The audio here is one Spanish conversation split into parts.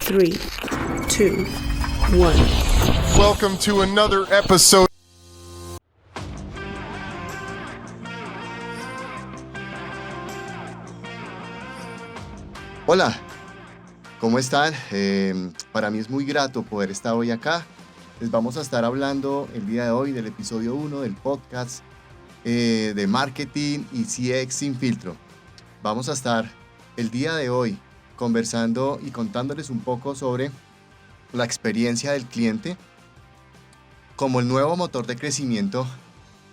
3, 2, 1. Welcome to another episode. Hola, ¿cómo están? Para mí es muy grato poder estar hoy acá. Les vamos a estar hablando el día de hoy del episodio 1 del podcast de marketing y CX sin filtro. Vamos a estar el día de hoy conversando y contándoles un poco sobre la experiencia del cliente como el nuevo motor de crecimiento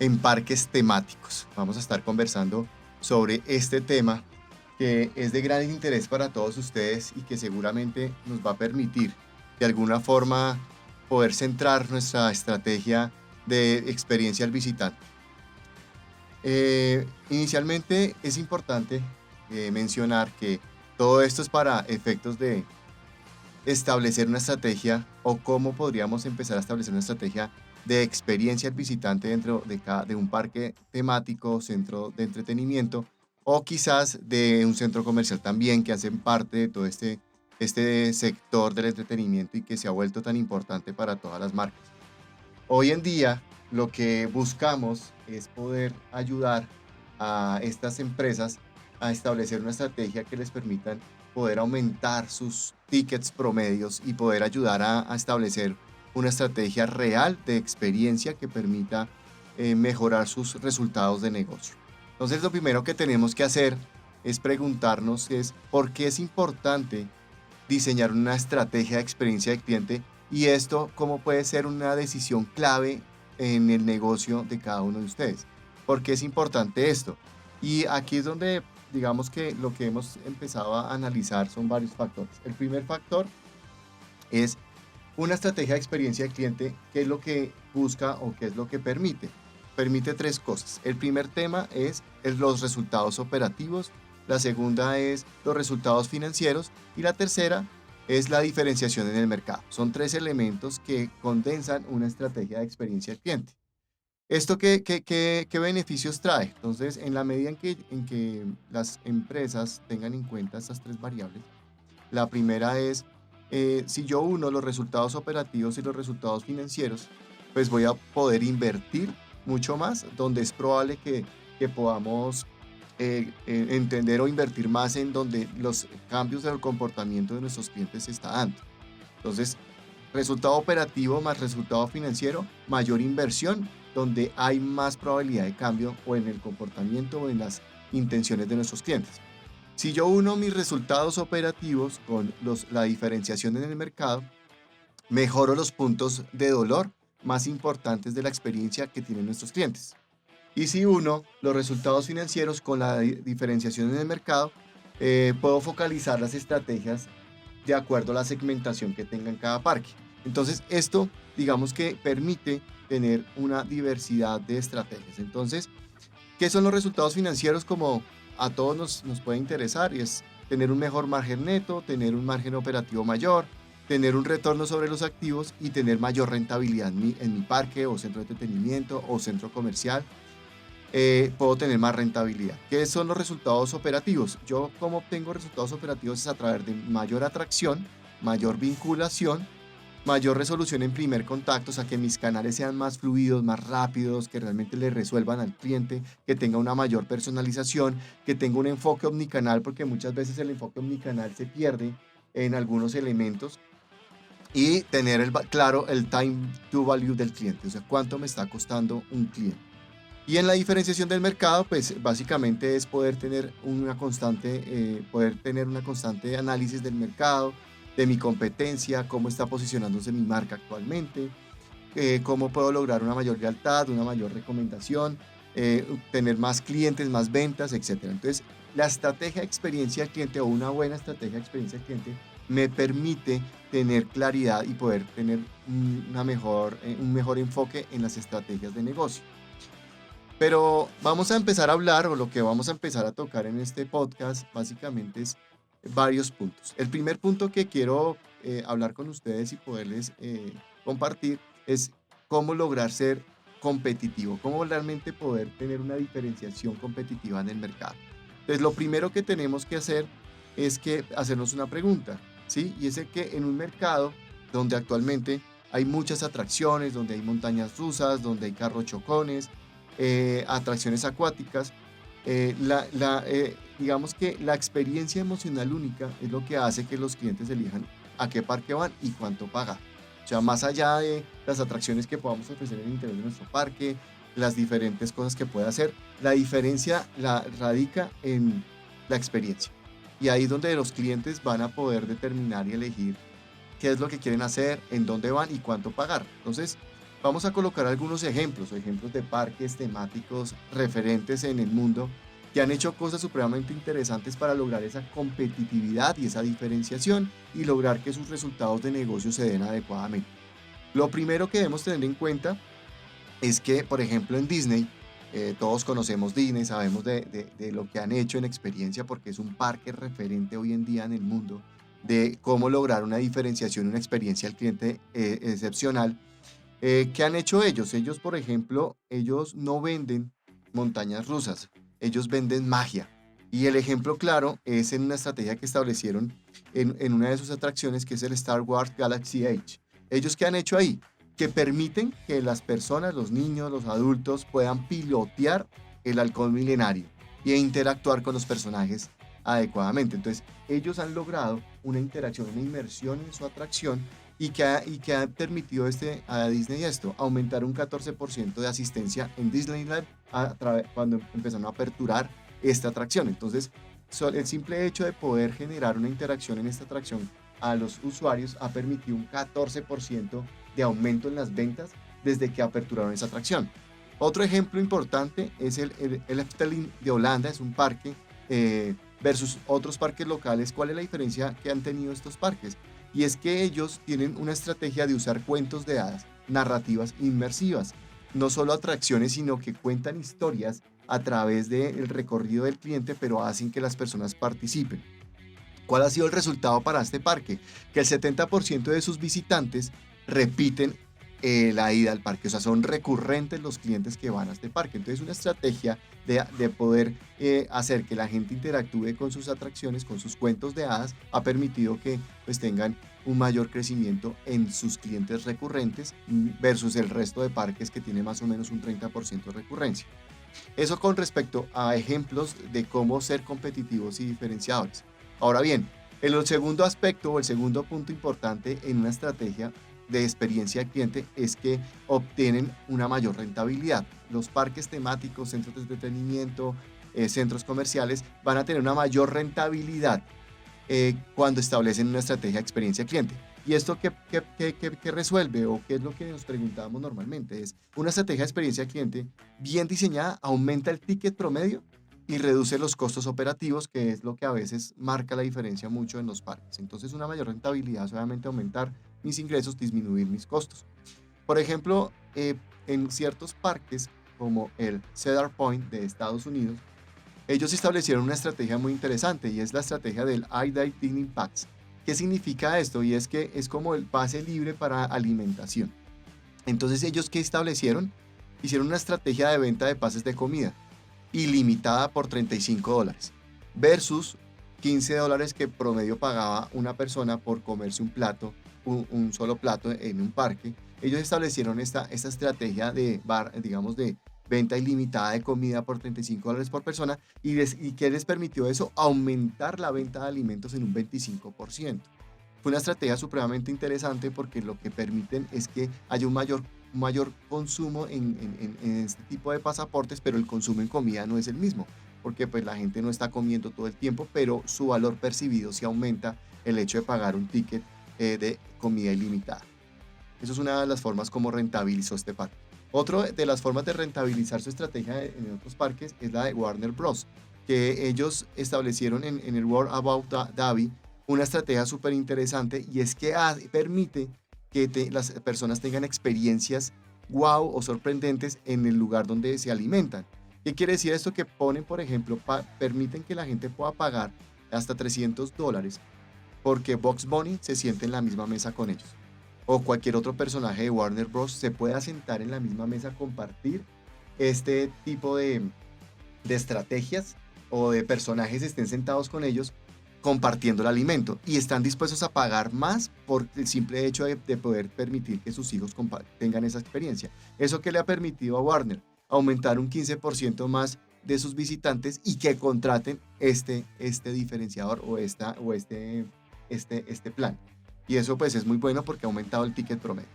en parques temáticos. Vamos a estar conversando sobre este tema que es de gran interés para todos ustedes y que seguramente nos va a permitir de alguna forma poder centrar nuestra estrategia de experiencia al visitante. Inicialmente es importante mencionar que todo esto es para efectos de establecer una estrategia o cómo podríamos empezar a establecer una estrategia de experiencia al visitante dentro de un parque temático, centro de entretenimiento o quizás de un centro comercial también que hacen parte de todo este sector del entretenimiento y que se ha vuelto tan importante para todas las marcas. Hoy en día lo que buscamos es poder ayudar a estas empresas a establecer una estrategia que les permitan poder aumentar sus tickets promedios y poder ayudar a establecer una estrategia real de experiencia que permita mejorar sus resultados de negocio. Entonces, lo primero que tenemos que hacer es preguntarnos por qué es importante diseñar una estrategia de experiencia de cliente y esto cómo puede ser una decisión clave en el negocio de cada uno de ustedes. ¿Por qué es importante esto? Y aquí es donde digamos que lo que hemos empezado a analizar son varios factores. El primer factor es una estrategia de experiencia de cliente. ¿Qué es lo que busca o qué es lo que permite? Permite tres cosas. El primer tema es los resultados operativos, la segunda es los resultados financieros y la tercera es la diferenciación en el mercado. Son tres elementos que condensan una estrategia de experiencia del cliente. ¿Esto qué beneficios trae? Entonces, en la medida en que las empresas tengan en cuenta estas tres variables, la primera es, si yo uno los resultados operativos y los resultados financieros, pues voy a poder invertir mucho más, donde es probable que podamos entender o invertir más en donde los cambios del comportamiento de nuestros clientes se está dando. Entonces, resultado operativo más resultado financiero, mayor inversión, donde hay más probabilidad de cambio o en el comportamiento o en las intenciones de nuestros clientes. Si yo uno mis resultados operativos con la diferenciación en el mercado, mejoro los puntos de dolor más importantes de la experiencia que tienen nuestros clientes. Y si uno los resultados financieros con la diferenciación en el mercado, puedo focalizar las estrategias de acuerdo a la segmentación que tenga en cada parque. Entonces, esto, digamos que permite tener una diversidad de estrategias. Entonces, ¿qué son los resultados financieros? Como a todos nos puede interesar, y es tener un mejor margen neto, tener un margen operativo mayor, tener un retorno sobre los activos y tener mayor rentabilidad en mi parque o centro de entretenimiento o centro comercial. Puedo tener más rentabilidad. ¿Qué son los resultados operativos? Yo, ¿cómo obtengo resultados operativos? Es a través de mayor atracción, mayor vinculación, mayor resolución en primer contacto, o sea, que mis canales sean más fluidos, más rápidos, que realmente le resuelvan al cliente, que tenga una mayor personalización, que tenga un enfoque omnicanal, porque muchas veces el enfoque omnicanal se pierde en algunos elementos, y tener claro el time to value del cliente, o sea, cuánto me está costando un cliente. Y en la diferenciación del mercado, pues básicamente es poder tener una constante análisis del mercado, de mi competencia, cómo está posicionándose mi marca actualmente, cómo puedo lograr una mayor lealtad, una mayor recomendación, tener más clientes, más ventas, etc. Entonces, la estrategia de experiencia del cliente o una buena estrategia de experiencia del cliente me permite tener claridad y poder tener un mejor enfoque en las estrategias de negocio. Pero vamos a empezar a hablar, o lo que vamos a empezar a tocar en este podcast, básicamente es varios puntos. El primer punto que quiero hablar con ustedes y poderles compartir es cómo lograr ser competitivo, cómo realmente poder tener una diferenciación competitiva en el mercado. Entonces, lo primero que tenemos que hacer es hacernos una pregunta. ¿sí? Y es el que en un mercado donde actualmente hay muchas atracciones, donde hay montañas rusas, donde hay carros chocones, atracciones acuáticas, digamos que la experiencia emocional única es lo que hace que los clientes elijan a qué parque van y cuánto pagan. O sea, más allá de las atracciones que podamos ofrecer en el interior de nuestro parque, las diferentes cosas que puede hacer, la diferencia radica en la experiencia. Y ahí es donde los clientes van a poder determinar y elegir qué es lo que quieren hacer, en dónde van y cuánto pagar. Entonces, vamos a colocar algunos ejemplos de parques temáticos referentes en el mundo que han hecho cosas supremamente interesantes para lograr esa competitividad y esa diferenciación y lograr que sus resultados de negocio se den adecuadamente. Lo primero que debemos tener en cuenta es que, por ejemplo, en Disney, todos conocemos Disney, sabemos de lo que han hecho en experiencia porque es un parque referente hoy en día en el mundo de cómo lograr una diferenciación, una experiencia al cliente excepcional. ¿Qué han hecho ellos? Ellos, por ejemplo, ellos no venden montañas rusas, ellos venden magia. Y el ejemplo claro es en una estrategia que establecieron en una de sus atracciones, que es el Star Wars Galaxy Edge. ¿Ellos qué han hecho ahí? Que permiten que las personas, los niños, los adultos puedan pilotear el halcón milenario e interactuar con los personajes adecuadamente. Entonces, ellos han logrado una interacción, una inmersión en su atracción y que ha permitido a Disney aumentar un 14% de asistencia en Disneyland cuando empezaron a aperturar esta atracción. Entonces, el simple hecho de poder generar una interacción en esta atracción a los usuarios ha permitido un 14% de aumento en las ventas desde que aperturaron esa atracción. Otro ejemplo importante es el Efteling de Holanda, es un parque versus otros parques locales. ¿Cuál es la diferencia que han tenido estos parques? Y es que ellos tienen una estrategia de usar cuentos de hadas, narrativas inmersivas, no solo atracciones, sino que cuentan historias a través del recorrido del cliente, pero hacen que las personas participen. ¿Cuál ha sido el resultado para este parque? Que el 70% de sus visitantes repiten la ida al parque, o sea, son recurrentes los clientes que van a este parque. Entonces, una estrategia de poder hacer que la gente interactúe con sus atracciones, con sus cuentos de hadas, ha permitido que pues tengan un mayor crecimiento en sus clientes recurrentes versus el resto de parques que tiene más o menos un 30% de recurrencia. Eso con respecto a ejemplos de cómo ser competitivos y diferenciadores. Ahora bien, el segundo aspecto o el segundo punto importante en una estrategia de experiencia del cliente es que obtienen una mayor rentabilidad. Los parques temáticos, centros de entretenimiento, centros comerciales van a tener una mayor rentabilidad cuando establecen una estrategia de experiencia cliente. ¿Y esto qué resuelve o qué es lo que nos preguntamos normalmente? Es una estrategia de experiencia cliente bien diseñada aumenta el ticket promedio y reduce los costos operativos, que es lo que a veces marca la diferencia mucho en los parques. Entonces, una mayor rentabilidad es obviamente aumentar mis ingresos, disminuir mis costos. Por ejemplo, en ciertos parques como el Cedar Point de Estados Unidos, ellos establecieron una estrategia muy interesante y es la estrategia del I-Day Dining Pass. ¿Qué significa esto? Y es que es como el pase libre para alimentación. Entonces, ¿ellos qué establecieron? Hicieron una estrategia de venta de pases de comida ilimitada por $35 versus $15 que promedio pagaba una persona por comerse un plato, un solo plato en un parque. Ellos establecieron esta estrategia de venta ilimitada de comida por $35 por persona y ¿qué les permitió eso? Aumentar la venta de alimentos en un 25%. Fue una estrategia supremamente interesante porque lo que permiten es que haya un mayor consumo en este tipo de pasaportes, pero el consumo en comida no es el mismo, porque pues la gente no está comiendo todo el tiempo, pero su valor percibido sí aumenta el hecho de pagar un ticket de comida ilimitada. Eso es una de las formas como rentabilizó este parque. Otra de las formas de rentabilizar su estrategia en otros parques es la de Warner Bros., que ellos establecieron en el World About Dhabi una estrategia súper interesante y es que permite que las personas tengan experiencias wow o sorprendentes en el lugar donde se alimentan. ¿Qué quiere decir esto? Que ponen, por ejemplo, permiten que la gente pueda pagar hasta $300 porque Bugs Bunny se siente en la misma mesa con ellos. O cualquier otro personaje de Warner Bros. Se pueda sentar en la misma mesa, compartir este tipo de estrategias o de personajes estén sentados con ellos compartiendo el alimento y están dispuestos a pagar más por el simple hecho de poder permitir que sus hijos tengan esa experiencia. Eso que le ha permitido a Warner aumentar un 15% más de sus visitantes y que contraten este diferenciador o este plan. Y eso pues es muy bueno porque ha aumentado el ticket promedio.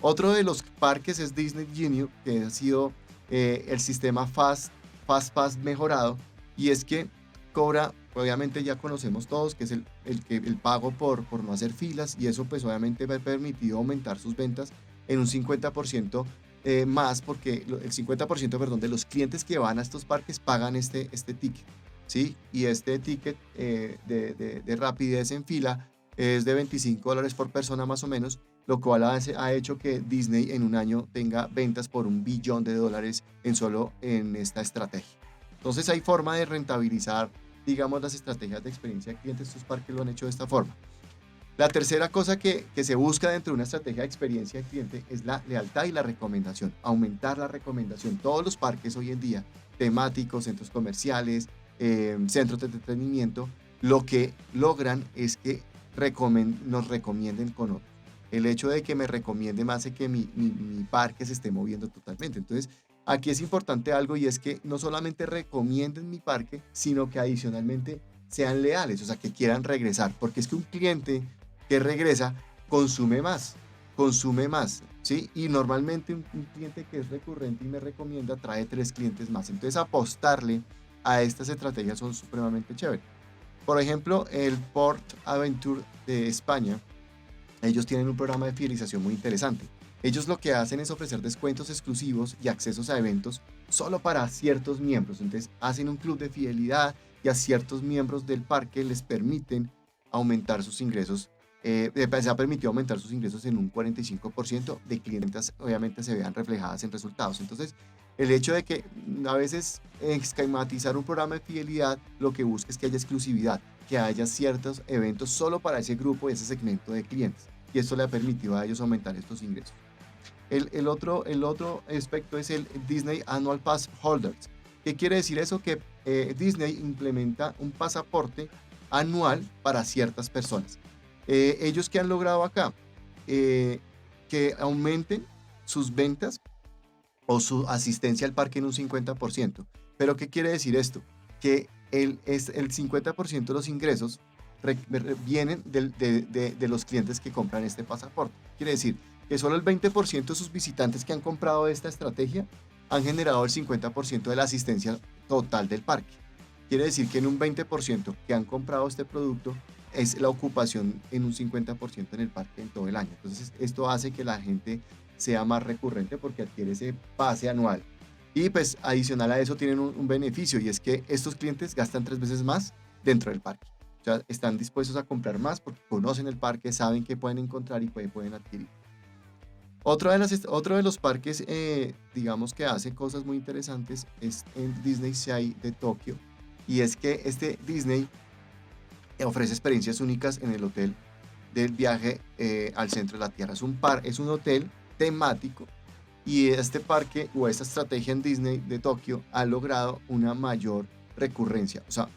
Otro de los parques es Disney Junior, que ha sido el sistema Fast Pass mejorado, y es que cobra, obviamente ya conocemos todos, que es el pago por no hacer filas, y eso pues obviamente me ha permitido aumentar sus ventas en un 50% más, porque el 50%, perdón, de los clientes que van a estos parques pagan este ticket, ¿sí? Y este ticket de rapidez en fila es de $25 por persona más o menos, lo cual ha hecho que Disney en un año tenga ventas por $1 billón en esta estrategia. Entonces hay forma de rentabilizar, digamos, las estrategias de experiencia de clientes. Estos parques lo han hecho de esta forma. La tercera cosa que se busca dentro de una estrategia de experiencia de cliente es la lealtad y la recomendación, aumentar la recomendación. Todos los parques hoy en día, temáticos, centros comerciales, centros de entretenimiento, lo que logran es que nos recomienden con otros. El hecho de que me recomiende más hace que mi parque se esté moviendo totalmente. Entonces, aquí es importante algo, y es que no solamente recomienden mi parque, sino que adicionalmente sean leales, o sea, que quieran regresar, porque es que un cliente que regresa consume más, ¿sí? Y normalmente un cliente que es recurrente y me recomienda trae 3 clientes más. Entonces, apostarle a estas estrategias son supremamente chéveres. Por ejemplo, el Port Aventure de España, ellos tienen un programa de fidelización muy interesante. Ellos lo que hacen es ofrecer descuentos exclusivos y accesos a eventos solo para ciertos miembros. Entonces hacen un club de fidelidad y a ciertos miembros del parque les permiten aumentar sus ingresos. Se ha permitido aumentar sus ingresos en un 45% de clientes, obviamente se vean reflejadas en resultados. Entonces, el hecho de que a veces esquematizar un programa de fidelidad lo que busca es que haya exclusividad, que haya ciertos eventos solo para ese grupo y ese segmento de clientes. Y esto le ha permitido a ellos aumentar estos ingresos. El otro aspecto es el Disney Annual Pass Holders. ¿Qué quiere decir eso? Que Disney implementa un pasaporte anual para ciertas personas. Ellos que han logrado acá que aumenten sus ventas o su asistencia al parque en un 50%. ¿Pero qué quiere decir esto? Que el 50% de los ingresos vienen de los clientes que compran este pasaporte. Quiere decir que solo el 20% de sus visitantes que han comprado esta estrategia han generado el 50% de la asistencia total del parque. Quiere decir que en un 20% que han comprado este producto es la ocupación en un 50% en el parque en todo el año. Entonces esto hace que la gente sea más recurrente porque adquiere ese pase anual. Y pues adicional a eso tienen un beneficio, y es que estos clientes gastan 3 veces más dentro del parque. O sea, están dispuestos a comprar más porque conocen el parque, saben qué pueden encontrar y pueden adquirir. Otro de los parques, digamos, que hace cosas muy interesantes es el Disney Sea de Tokio. Y es que este Disney ofrece experiencias únicas en el hotel del viaje al centro de la Tierra. Es un hotel temático, y este parque o esta estrategia en Disney de Tokio ha logrado una mayor recurrencia. O sea,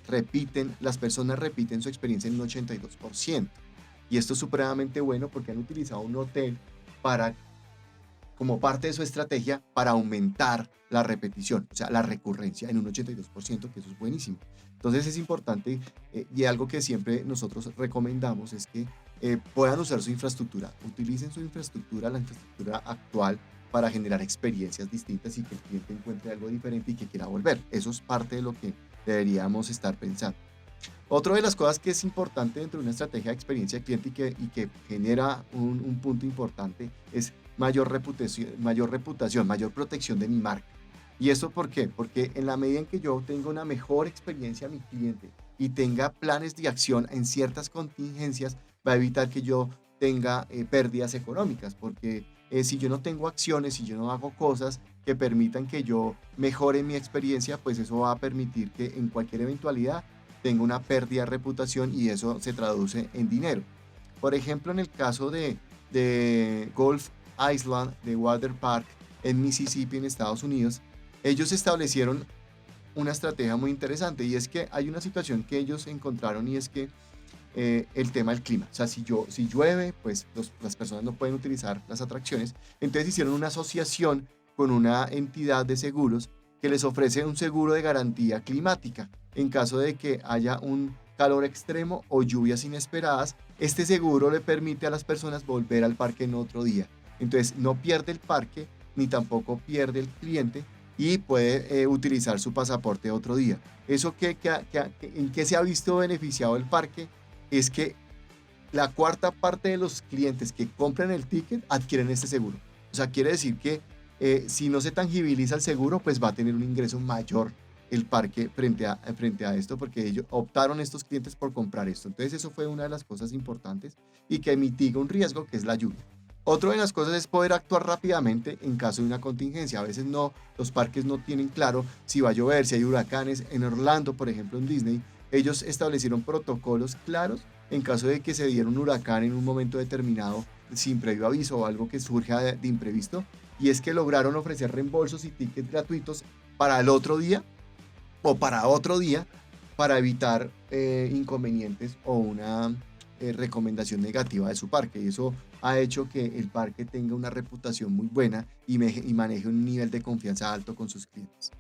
las personas repiten su experiencia en un 82%. Y esto es supremamente bueno porque han utilizado un hotel como parte de su estrategia para aumentar la repetición, o sea, la recurrencia en un 82%, que eso es buenísimo. Entonces es importante, y algo que siempre nosotros recomendamos es que puedan usar su infraestructura, utilicen la infraestructura actual para generar experiencias distintas y que el cliente encuentre algo diferente y que quiera volver. Eso es parte de lo que deberíamos estar pensando. Otra de las cosas que es importante dentro de una estrategia de experiencia de cliente y que genera un punto importante es mayor reputación, mayor protección de mi marca. ¿Y eso por qué? Porque en la medida en que yo tenga una mejor experiencia a mi cliente y tenga planes de acción en ciertas contingencias, va a evitar que yo tenga pérdidas económicas, porque si yo no tengo acciones, si yo no hago cosas que permitan que yo mejore mi experiencia, pues eso va a permitir que en cualquier eventualidad tenga una pérdida de reputación, y eso se traduce en dinero. Por ejemplo, en el caso de Golf Island, de Water Park en Mississippi, en Estados Unidos, ellos establecieron una estrategia muy interesante, y es que hay una situación que ellos encontraron, y es que el tema del clima. O sea, si llueve, pues las personas no pueden utilizar las atracciones. Entonces hicieron una asociación con una entidad de seguros que les ofrece un seguro de garantía climática. En caso de que haya un calor extremo o lluvias inesperadas, este seguro le permite a las personas volver al parque en otro día. Entonces no pierde el parque ni tampoco pierde el cliente y puede utilizar su pasaporte otro día. Eso ¿en qué se ha visto beneficiado el parque? Es que la cuarta parte de los clientes que compran el ticket adquieren este seguro. O sea, quiere decir que si no se tangibiliza el seguro, pues va a tener un ingreso mayor el parque frente a esto, porque ellos optaron estos clientes por comprar esto. Entonces eso fue una de las cosas importantes y que mitiga un riesgo que es la lluvia. Otra de las cosas es poder actuar rápidamente en caso de una contingencia. A veces los parques no tienen claro si va a llover, si hay huracanes. En Orlando, por ejemplo, en Disney, ellos establecieron protocolos claros en caso de que se diera un huracán en un momento determinado sin previo aviso o algo que surja de imprevisto. Y es que lograron ofrecer reembolsos y tickets gratuitos para el otro día o para otro día para evitar inconvenientes o una recomendación negativa de su parque. Y eso ha hecho que el parque tenga una reputación muy buena y maneje un nivel de confianza alto con sus clientes.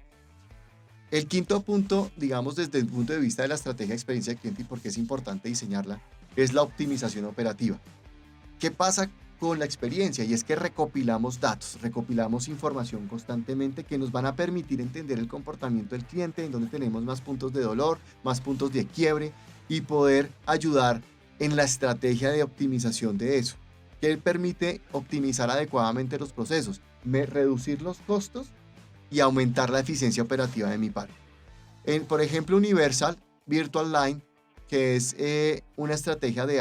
El quinto punto, digamos desde el punto de vista de la estrategia de experiencia del cliente y por qué es importante diseñarla, es la optimización operativa. ¿Qué pasa con la experiencia? Y es que recopilamos datos, recopilamos información constantemente que nos van a permitir entender el comportamiento del cliente, en donde tenemos más puntos de dolor, más puntos de quiebre y poder ayudar en la estrategia de optimización de eso, que permite optimizar adecuadamente los procesos, reducir los costos y aumentar la eficiencia operativa de mi parque. Por ejemplo, Universal Virtual Line, que es una estrategia de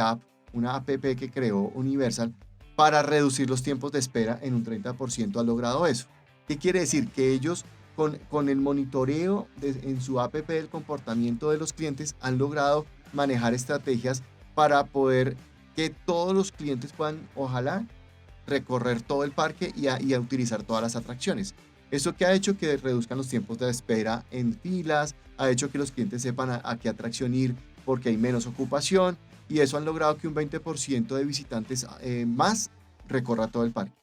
una app que creó Universal para reducir los tiempos de espera en un 30%, ha logrado eso. ¿Qué quiere decir? Que ellos con el monitoreo en su app del comportamiento de los clientes han logrado manejar estrategias para poder que todos los clientes puedan, ojalá, recorrer todo el parque y a utilizar todas las atracciones. Eso que ha hecho que reduzcan los tiempos de espera en filas, ha hecho que los clientes sepan a qué atracción ir porque hay menos ocupación y eso han logrado que un 20% de visitantes más recorra todo el parque.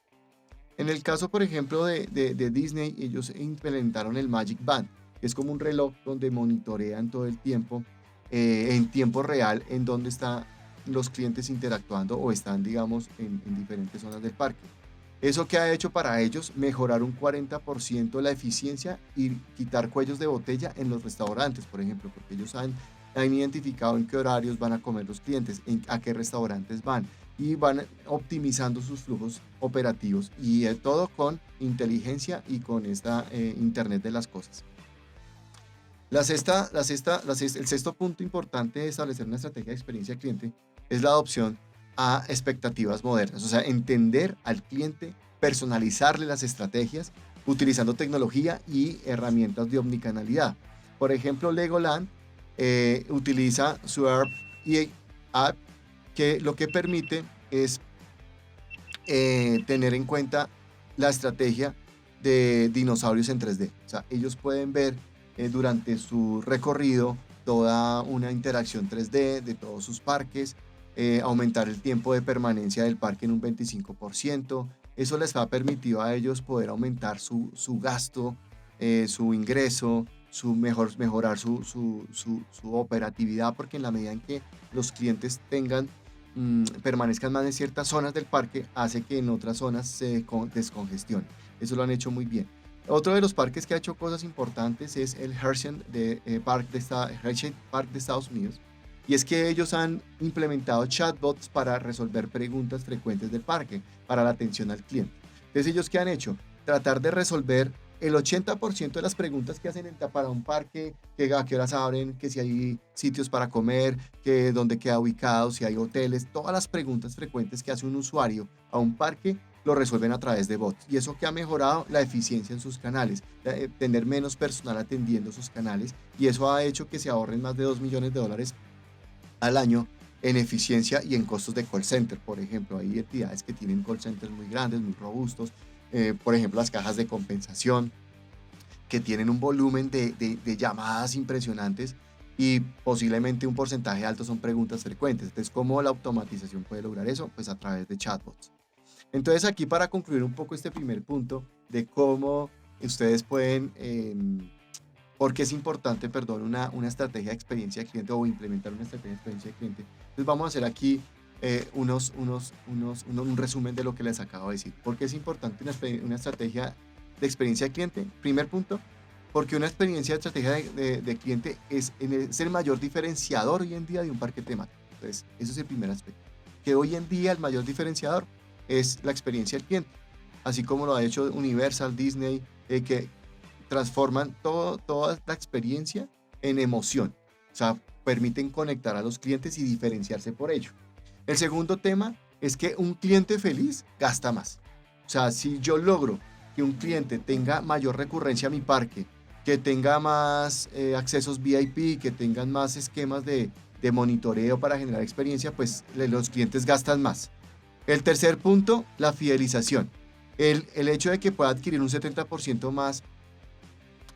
En el caso, por ejemplo, de Disney, ellos implementaron el Magic Band, que es como un reloj donde monitorean todo el tiempo, en tiempo real, en donde están los clientes interactuando o están, digamos, en diferentes zonas del parque. ¿Eso que ha hecho para ellos? Mejorar un 40% la eficiencia y quitar cuellos de botella en los restaurantes, por ejemplo, porque ellos han identificado en qué horarios van a comer los clientes, a qué restaurantes van y van optimizando sus flujos operativos y todo con inteligencia y con esta Internet de las cosas. El sexto punto importante de establecer una estrategia de experiencia cliente es la adopción a expectativas modernas, o sea, entender al cliente, personalizarle las estrategias utilizando tecnología y herramientas de omnicanalidad. Por ejemplo, Legoland utiliza su app que lo que permite es tener en cuenta la estrategia de dinosaurios en 3D. O sea, ellos pueden ver durante su recorrido toda una interacción 3D de todos sus parques, aumentar el tiempo de permanencia del parque en un 25%. Eso les ha permitido a ellos poder aumentar su gasto, su ingreso, mejorar su operatividad, porque en la medida en que los clientes permanezcan más en ciertas zonas del parque, hace que en otras zonas se descongestione. Eso lo han hecho muy bien. Otro de los parques que ha hecho cosas importantes es el Hershey Park de Estados Unidos. Y es que ellos han implementado chatbots para resolver preguntas frecuentes del parque, para la atención al cliente. Entonces, ¿ellos qué han hecho? Tratar de resolver el 80% de las preguntas que hacen para un parque, que a qué horas abren, que si hay sitios para comer, que dónde queda ubicado, si hay hoteles, todas las preguntas frecuentes que hace un usuario a un parque, lo resuelven a través de bots. Y eso que ha mejorado la eficiencia en sus canales, tener menos personal atendiendo sus canales, y eso ha hecho que se ahorren más de $2 millones al año en eficiencia y en costos de call center. Por ejemplo, hay entidades que tienen call centers muy grandes, muy robustos, por ejemplo las cajas de compensación, que tienen un volumen de llamadas impresionantes y posiblemente un porcentaje alto son preguntas frecuentes. Entonces, ¿cómo la automatización puede lograr eso? Pues a través de chatbots. Entonces, aquí para concluir un poco este primer punto de cómo ustedes pueden, por qué es importante, perdón, una estrategia de experiencia de cliente o implementar una estrategia de experiencia de cliente. Entonces, vamos a hacer aquí un resumen de lo que les acabo de decir. ¿Por qué es importante una estrategia de experiencia de cliente? Primer punto, porque una experiencia de estrategia de cliente es el mayor diferenciador hoy en día de un parque temático. Entonces, eso es el primer aspecto. Que hoy en día el mayor diferenciador es la experiencia del cliente. Así como lo ha hecho Universal, Disney, que transforman toda la experiencia en emoción. O sea, permiten conectar a los clientes y diferenciarse por ello. El segundo tema es que un cliente feliz gasta más. O sea, si yo logro que un cliente tenga mayor recurrencia a mi parque, que tenga más accesos VIP, que tengan más esquemas de monitoreo para generar experiencia, pues los clientes gastan más. El tercer punto, la fidelización. El hecho de que pueda adquirir un 70% más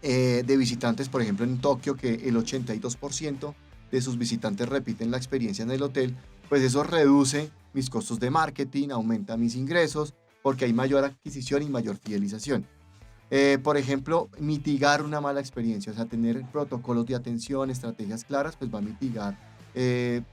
de visitantes, por ejemplo en Tokio, que el 82% de sus visitantes repiten la experiencia en el hotel, pues eso reduce mis costos de marketing, aumenta mis ingresos, porque hay mayor adquisición y mayor fidelización. Por ejemplo, mitigar una mala experiencia, o sea, tener protocolos de atención, estrategias claras, pues va a mitigar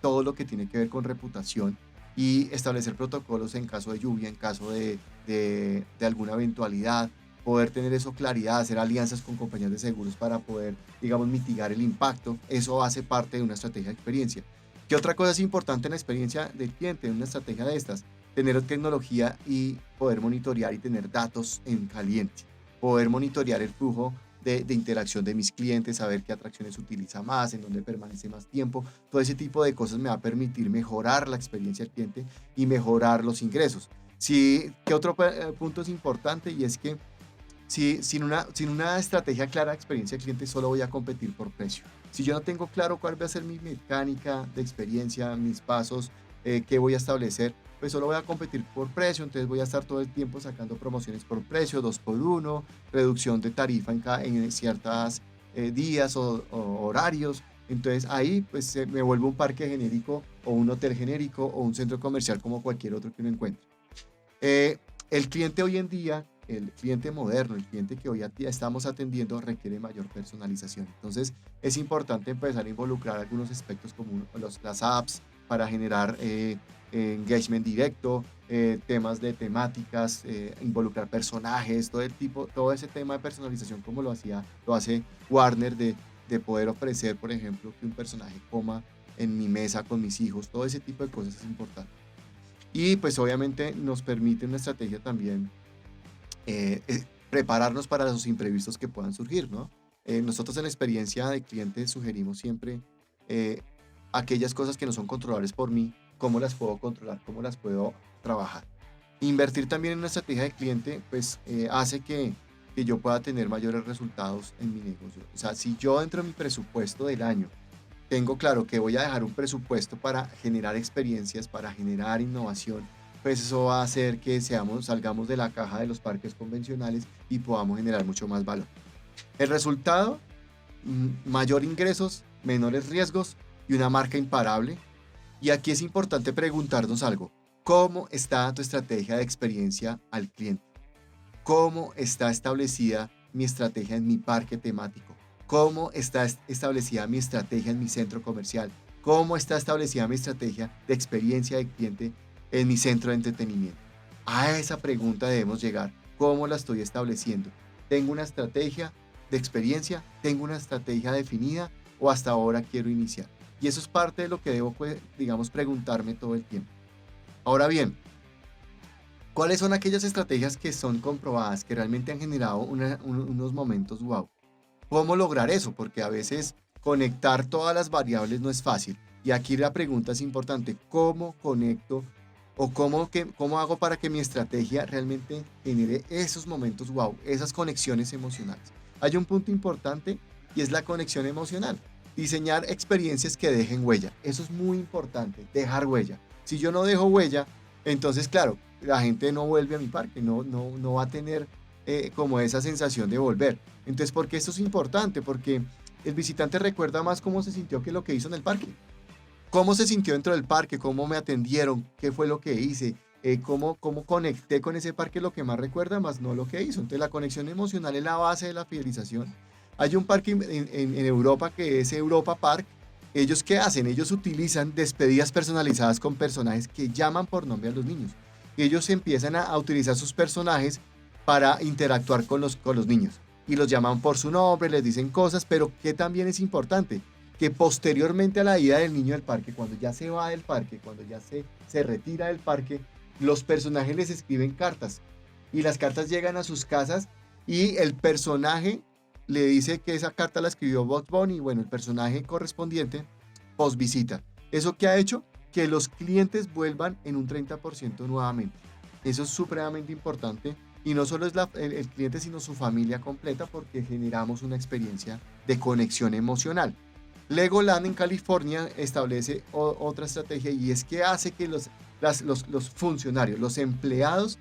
todo lo que tiene que ver con reputación y establecer protocolos en caso de lluvia, en caso de alguna eventualidad, poder tener eso claridad, hacer alianzas con compañías de seguros para poder, digamos, mitigar el impacto. Eso hace parte de una estrategia de experiencia. ¿Qué otra cosa es importante en la experiencia del cliente, en una estrategia de estas? Tener tecnología y poder monitorear y tener datos en caliente. Poder monitorear el flujo de interacción de mis clientes, saber qué atracciones utiliza más, en dónde permanece más tiempo. Todo ese tipo de cosas me va a permitir mejorar la experiencia del cliente y mejorar los ingresos. Sí, ¿qué otro punto es importante? Y es que sin una estrategia clara de experiencia del cliente, solo voy a competir por precio. Si yo no tengo claro cuál va a ser mi mecánica de experiencia, mis pasos, qué voy a establecer, pues solo voy a competir por precio. Entonces voy a estar todo el tiempo sacando promociones por precio, 2x1, reducción de tarifa en ciertos días o horarios. Entonces ahí pues me vuelvo un parque genérico o un hotel genérico o un centro comercial como cualquier otro que uno encuentre. El cliente hoy en día, el cliente moderno, el cliente que hoy día estamos atendiendo, requiere mayor personalización. Entonces es importante empezar a involucrar algunos aspectos como las apps para generar engagement directo, temas de temáticas, involucrar personajes, todo ese tema de personalización como lo hace Warner, de poder ofrecer, por ejemplo, que un personaje coma en mi mesa con mis hijos. Todo ese tipo de cosas es importante. Y pues obviamente nos permite una estrategia también prepararnos para los imprevistos que puedan surgir, ¿no? Nosotros en la experiencia de cliente sugerimos siempre aquellas cosas que no son controlables por mí, cómo las puedo controlar, cómo las puedo trabajar. Invertir también en una estrategia de cliente pues hace que yo pueda tener mayores resultados en mi negocio. O sea, si yo dentro de mi presupuesto del año tengo claro que voy a dejar un presupuesto para generar experiencias, para generar innovación, pues eso va a hacer que salgamos de la caja de los parques convencionales y podamos generar mucho más valor. El resultado, mayor ingresos, menores riesgos y una marca imparable. Y aquí es importante preguntarnos algo. ¿Cómo está tu estrategia de experiencia al cliente? ¿Cómo está establecida mi estrategia en mi parque temático? ¿Cómo está establecida mi estrategia en mi centro comercial? ¿Cómo está establecida mi estrategia de experiencia de cliente en mi centro de entretenimiento? A esa pregunta debemos llegar. ¿Cómo la estoy estableciendo? ¿Tengo una estrategia de experiencia? ¿Tengo una estrategia definida? ¿O hasta ahora quiero iniciar? Y eso es parte de lo que debo, digamos, preguntarme todo el tiempo. Ahora bien, ¿cuáles son aquellas estrategias que son comprobadas, que realmente han generado unos momentos wow? ¿Cómo lograr eso? Porque a veces conectar todas las variables no es fácil. Y aquí la pregunta es importante. ¿Cómo conecto o cómo hago para que mi estrategia realmente genere esos momentos wow, esas conexiones emocionales? Hay un punto importante y es la conexión emocional. Diseñar experiencias que dejen huella. Eso es muy importante, dejar huella. Si yo no dejo huella, entonces claro, la gente no vuelve a mi parque, no va a tener como esa sensación de volver. Entonces, ¿por qué esto es importante? Porque el visitante recuerda más cómo se sintió que lo que hizo en el parque. Cómo se sintió dentro del parque, cómo me atendieron, qué fue lo que hice, cómo conecté con ese parque, lo que más recuerda, más no lo que hizo. Entonces la conexión emocional es la base de la fidelización. Hay un parque en Europa que es Europa Park. ¿Ellos qué hacen? Ellos utilizan despedidas personalizadas con personajes que llaman por nombre a los niños. Ellos empiezan a utilizar sus personajes para interactuar con los niños. Y los llaman por su nombre, les dicen cosas, pero que también es importante, que posteriormente a la ida del niño del parque, cuando ya se va del parque, cuando ya se retira del parque, los personajes les escriben cartas. Y las cartas llegan a sus casas y el personaje le dice que esa carta la escribió Bugs Bunny y bueno, el personaje correspondiente post visita. ¿Eso qué ha hecho? Que los clientes vuelvan en un 30% nuevamente. Eso es supremamente importante y no solo es el cliente, sino su familia completa porque generamos una experiencia de conexión emocional. Legoland en California establece otra estrategia y es que hace que los funcionarios, los empleados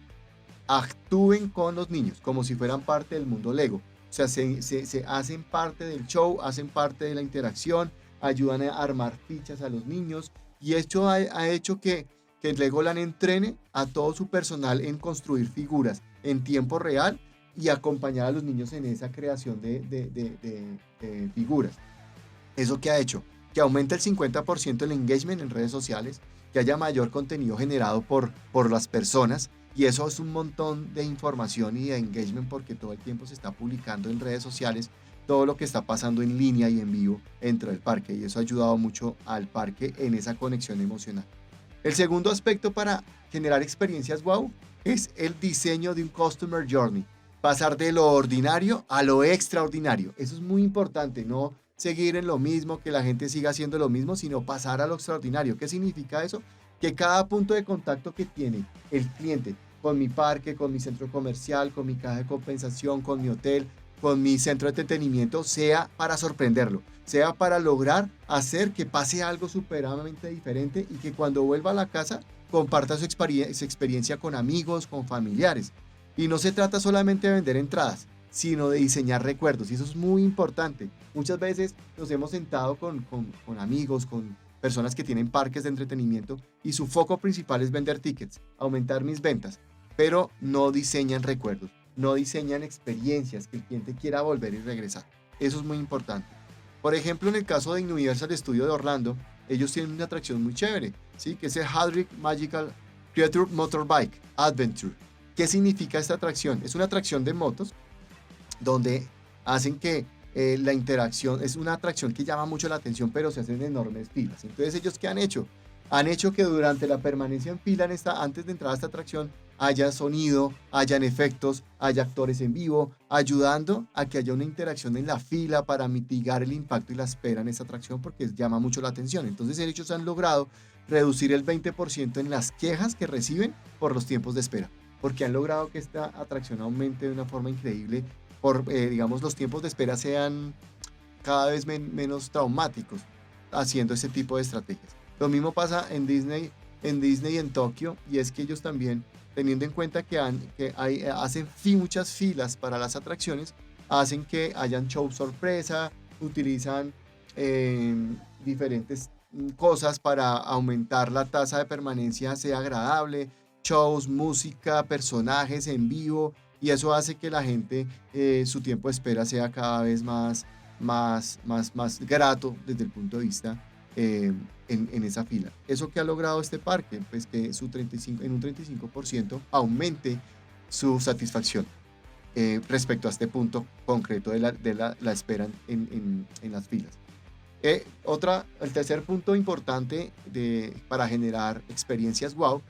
actúen con los niños como si fueran parte del mundo Lego. O sea, se hacen parte del show, hacen parte de la interacción, ayudan a armar fichas a los niños y esto ha hecho que Legoland entrene a todo su personal en construir figuras en tiempo real y acompañar a los niños en esa creación de figuras. ¿Eso qué ha hecho? Que aumente el 50% el engagement en redes sociales, que haya mayor contenido generado por las personas. Y eso es un montón de información y de engagement porque todo el tiempo se está publicando en redes sociales todo lo que está pasando en línea y en vivo dentro del parque. Y eso ha ayudado mucho al parque en esa conexión emocional. El segundo aspecto para generar experiencias wow es el diseño de un Customer Journey. Pasar de lo ordinario a lo extraordinario. Eso es muy importante, no seguir en lo mismo, que la gente siga haciendo lo mismo, sino pasar a lo extraordinario. ¿Qué significa eso? Que cada punto de contacto que tiene el cliente con mi parque, con mi centro comercial, con mi caja de compensación, con mi hotel, con mi centro de entretenimiento, sea para sorprenderlo, sea para lograr hacer que pase algo supremamente diferente y que cuando vuelva a la casa comparta su experiencia con amigos, con familiares. Y no se trata solamente de vender entradas, sino de diseñar recuerdos. Y eso es muy importante. Muchas veces nos hemos sentado con amigos, con personas que tienen parques de entretenimiento y su foco principal es vender tickets, aumentar mis ventas, pero no diseñan recuerdos, no diseñan experiencias que el cliente quiera volver y regresar. Eso es muy importante. Por ejemplo, en el caso de Universal Studios de Orlando, ellos tienen una atracción muy chévere, ¿sí? Que es el Hardwick Magical Creature Motorbike Adventure. ¿Qué significa esta atracción? Es una atracción de motos donde hacen que la interacción, es una atracción que llama mucho la atención, pero se hacen enormes filas. Entonces, ¿ellos qué han hecho? Han hecho que durante la permanencia en fila, antes de entrar a esta atracción, haya sonido, hayan efectos, haya actores en vivo, ayudando a que haya una interacción en la fila para mitigar el impacto y la espera en esta atracción, porque llama mucho la atención. Entonces, ellos han logrado reducir el 20% en las quejas que reciben por los tiempos de espera, porque han logrado que esta atracción aumente de una forma increíble digamos, los tiempos de espera sean cada vez menos traumáticos haciendo ese tipo de estrategias. Lo mismo pasa en Disney y en Tokio, y es que ellos también, teniendo en cuenta que hacen muchas filas para las atracciones, hacen que hayan shows sorpresa, utilizan diferentes cosas para aumentar la tasa de permanencia sea agradable, shows, música, personajes en vivo, y eso hace que la gente, su tiempo de espera sea cada vez más grato desde el punto de vista en esa fila. ¿Eso que ha logrado este parque? Pues que en un 35% aumente su satisfacción respecto a este punto concreto de la espera en las filas. El tercer punto importante para generar experiencias wow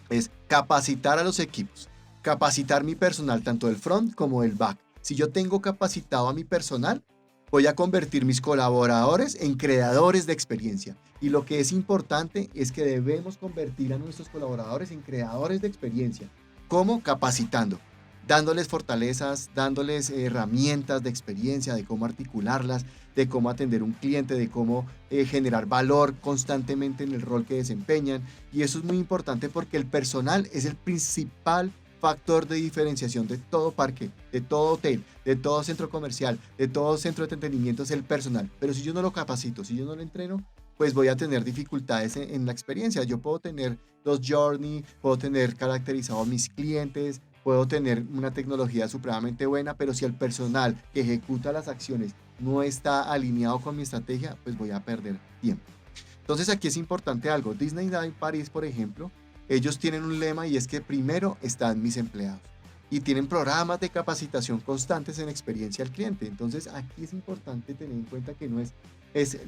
es capacitar a los equipos. Capacitar mi personal, tanto del front como del back. Si yo tengo capacitado a mi personal, voy a convertir mis colaboradores en creadores de experiencia. Y lo que es importante es que debemos convertir a nuestros colaboradores en creadores de experiencia. ¿Cómo? Capacitando, dándoles fortalezas, dándoles herramientas de experiencia, de cómo articularlas, de cómo atender un cliente, de cómo generar valor constantemente en el rol que desempeñan. Y eso es muy importante porque el personal es el principal factor de diferenciación de todo parque, de todo hotel, de todo centro comercial, de todo centro de entretenimiento es el personal. Pero si yo no lo capacito, si yo no lo entreno, pues voy a tener dificultades en la experiencia. Yo puedo tener los journey, puedo tener caracterizados mis clientes, puedo tener una tecnología supremamente buena, pero si el personal que ejecuta las acciones no está alineado con mi estrategia, pues voy a perder tiempo. Entonces aquí es importante algo. Disneyland París, por ejemplo, ellos tienen un lema y es que primero están mis empleados y tienen programas de capacitación constantes en experiencia al cliente. Entonces aquí es importante tener en cuenta que no es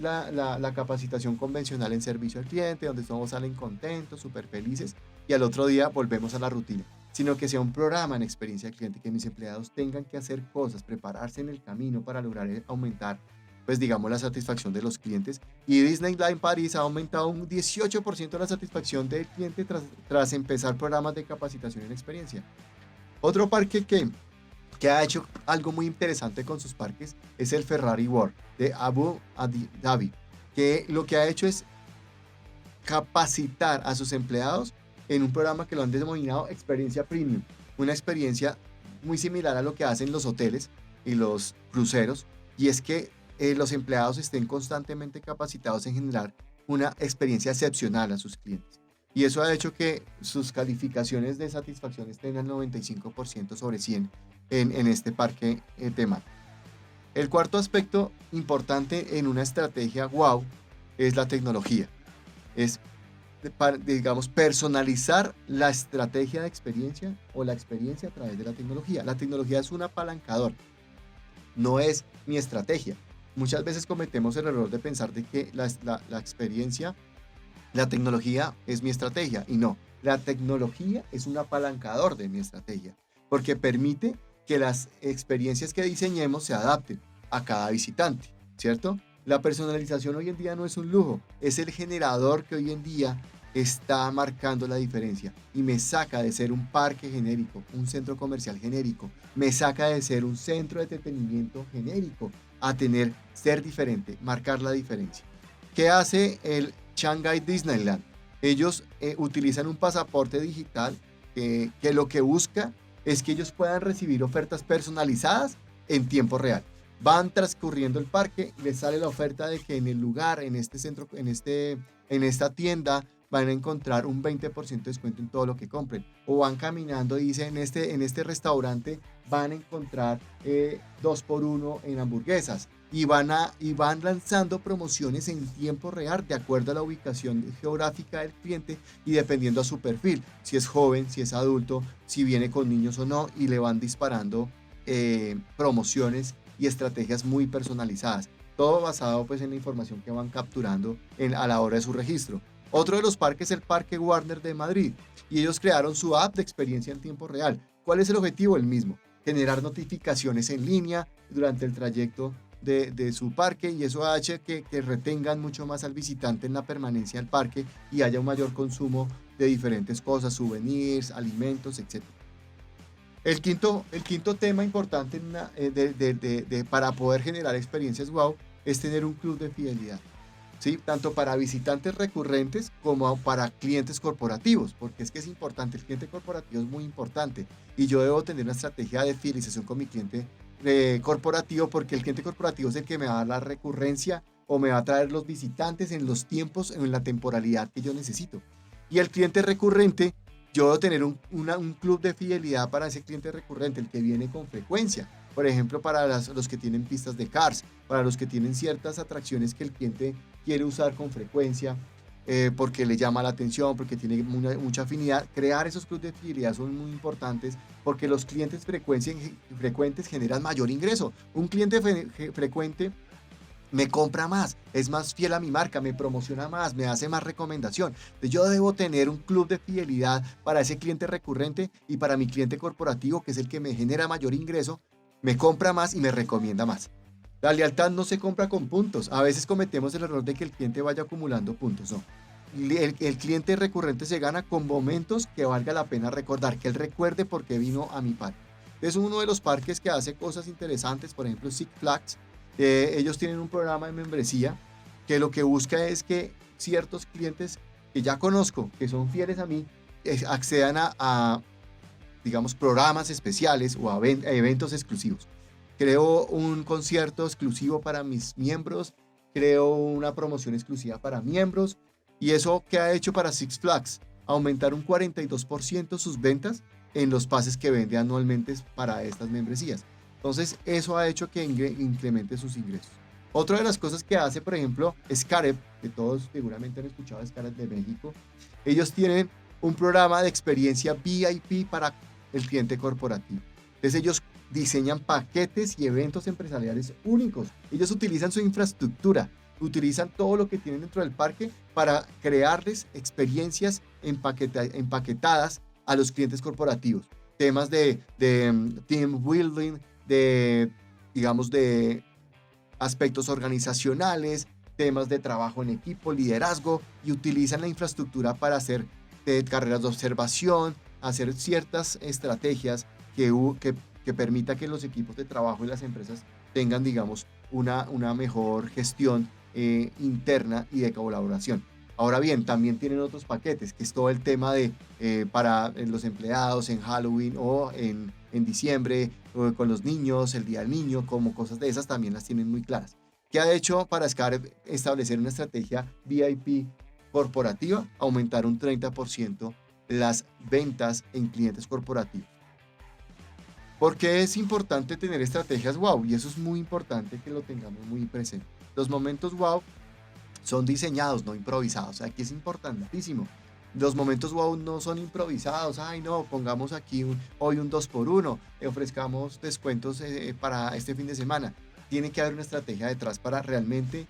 la capacitación convencional en servicio al cliente, donde todos salen contentos, súper felices y al otro día volvemos a la rutina, sino que sea un programa en experiencia al cliente, que mis empleados tengan que hacer cosas, prepararse en el camino para lograr aumentar, pues digamos, la satisfacción de los clientes. Y Disneyland París ha aumentado un 18% la satisfacción del cliente tras empezar programas de capacitación en experiencia. Otro parque que ha hecho algo muy interesante con sus parques es el Ferrari World de Abu Dhabi, que lo que ha hecho es capacitar a sus empleados en un programa que lo han denominado experiencia premium, una experiencia muy similar a lo que hacen los hoteles y los cruceros, y es que los empleados estén constantemente capacitados en generar una experiencia excepcional a sus clientes. Y eso ha hecho que sus calificaciones de satisfacción estén al 95% sobre 100 en este parque temático. El cuarto aspecto importante en una estrategia wow es la tecnología. Es, digamos, personalizar la estrategia de experiencia o la experiencia a través de la tecnología. La tecnología es un apalancador, no es mi estrategia. Muchas veces cometemos el error de pensar de que la experiencia, la tecnología es mi estrategia, y no, la tecnología es un apalancador de mi estrategia, porque permite que las experiencias que diseñemos se adapten a cada visitante, ¿cierto? La personalización hoy en día no es un lujo, es el generador que hoy en día está marcando la diferencia y me saca de ser un parque genérico, un centro comercial genérico, me saca de ser un centro de entretenimiento genérico a ser diferente, marcar la diferencia. ¿Qué hace el Shanghai Disneyland? Ellos utilizan un pasaporte digital que lo que busca es que ellos puedan recibir ofertas personalizadas en tiempo real. Van transcurriendo el parque y les sale la oferta de que en el lugar, en este centro, en esta tienda, van a encontrar un 20% de descuento en todo lo que compren. O van caminando y dicen, en este restaurante van a encontrar 2x1 en hamburguesas. Y van lanzando promociones en tiempo real de acuerdo a la ubicación geográfica del cliente y dependiendo a su perfil, si es joven, si es adulto, si viene con niños o no, y le van disparando promociones y estrategias muy personalizadas. Todo basado pues en la información que van capturando a la hora de su registro. Otro de los parques es el Parque Warner de Madrid, y ellos crearon su app de experiencia en tiempo real. ¿Cuál es el objetivo? El mismo, generar notificaciones en línea durante el trayecto de su parque, y eso hace que retengan mucho más al visitante en la permanencia del parque y haya un mayor consumo de diferentes cosas, souvenirs, alimentos, etc. El quinto tema importante para poder generar experiencias wow es tener un club de fidelidad, ¿sí? Tanto para visitantes recurrentes como para clientes corporativos, porque es que es importante, el cliente corporativo es muy importante y yo debo tener una estrategia de fidelización con mi cliente corporativo, porque el cliente corporativo es el que me va a dar la recurrencia o me va a traer los visitantes en los tiempos, en la temporalidad que yo necesito. Y el cliente recurrente, yo debo tener un club de fidelidad para ese cliente recurrente, el que viene con frecuencia. Por ejemplo, para los que tienen pistas de cars, para los que tienen ciertas atracciones que el cliente quiere usar con frecuencia, porque le llama la atención, porque tiene mucha afinidad. Crear esos clubes de fidelidad son muy importantes porque los clientes frecuentes generan mayor ingreso. Un cliente frecuente me compra más, es más fiel a mi marca, me promociona más, me hace más recomendación. Entonces yo debo tener un club de fidelidad para ese cliente recurrente y para mi cliente corporativo, que es el que me genera mayor ingreso, me compra más y me recomienda más. La lealtad no se compra con puntos. A veces cometemos el error de que el cliente vaya acumulando puntos. No. El cliente recurrente se gana con momentos que valga la pena recordar, que él recuerde por qué vino a mi parque. Es uno de los parques que hace cosas interesantes, por ejemplo Six Flags. Ellos tienen un programa de membresía que lo que busca es que ciertos clientes que ya conozco, que son fieles a mí, accedan a digamos, programas especiales o eventos exclusivos. Creo un concierto exclusivo para mis miembros, creo una promoción exclusiva para miembros, y eso que ha hecho para Six Flags, aumentar un 42% sus ventas en los pases que vende anualmente para estas membresías. Entonces, eso ha hecho que incremente sus ingresos. Otra de las cosas que hace, por ejemplo, Scarep, que todos seguramente han escuchado Scarep de México, ellos tienen un programa de experiencia VIP para el cliente corporativo. Entonces, ellos diseñan paquetes y eventos empresariales únicos. Ellos utilizan su infraestructura, utilizan todo lo que tienen dentro del parque para crearles experiencias empaquetadas a los clientes corporativos. Temas de team building, digamos, de aspectos organizacionales, temas de trabajo en equipo, liderazgo, y utilizan la infraestructura para hacer carreras de observación, hacer ciertas estrategias que permita que los equipos de trabajo y las empresas tengan, digamos, una mejor gestión interna y de colaboración. Ahora bien, también tienen otros paquetes, que es todo el tema de para los empleados en Halloween o en diciembre, o con los niños, el Día del Niño, como cosas de esas también las tienen muy claras. ¿Qué ha hecho para Scarep establecer una estrategia VIP corporativa? Aumentar un 30% las ventas en clientes corporativos. ¿Por qué es importante tener estrategias wow? Y eso es muy importante que lo tengamos muy presente. Los momentos wow son diseñados, no improvisados. Aquí es importantísimo. Los momentos wow no son improvisados. Ay, no, pongamos aquí hoy un 2x1, ofrezcamos descuentos para este fin de semana. Tiene que haber una estrategia detrás para realmente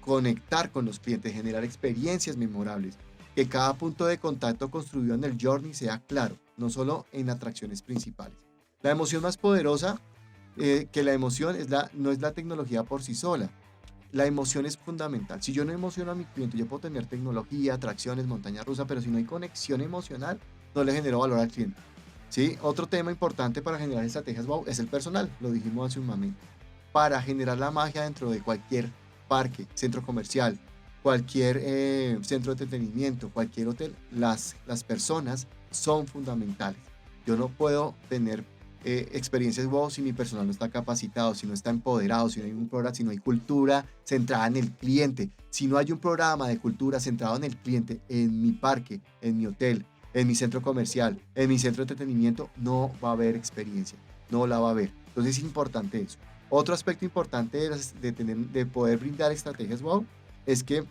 conectar con los clientes, generar experiencias memorables. Que cada punto de contacto construido en el journey sea claro, no solo en atracciones principales. La emoción más poderosa que la emoción no es la tecnología por sí sola. La emoción es fundamental. Si yo no emociono a mi cliente, yo puedo tener tecnología, atracciones, montaña rusa, pero si no hay conexión emocional, no le genero valor al cliente. ¿Sí? Otro tema importante para generar estrategias wow es el personal, lo dijimos hace un momento. Para generar la magia dentro de cualquier parque, centro comercial, cualquier centro de entretenimiento, cualquier hotel, las personas son fundamentales. Yo no puedo tener experiencias wow si mi personal no está capacitado, si no está empoderado, si no hay un programa, si no hay cultura centrada en el cliente, si no hay un programa de cultura centrado en el cliente, en mi parque, en mi hotel, en mi centro comercial, en mi centro de entretenimiento, no va a haber experiencia, no la va a haber. Entonces es importante eso. Otro aspecto importante de poder brindar estrategias wow es que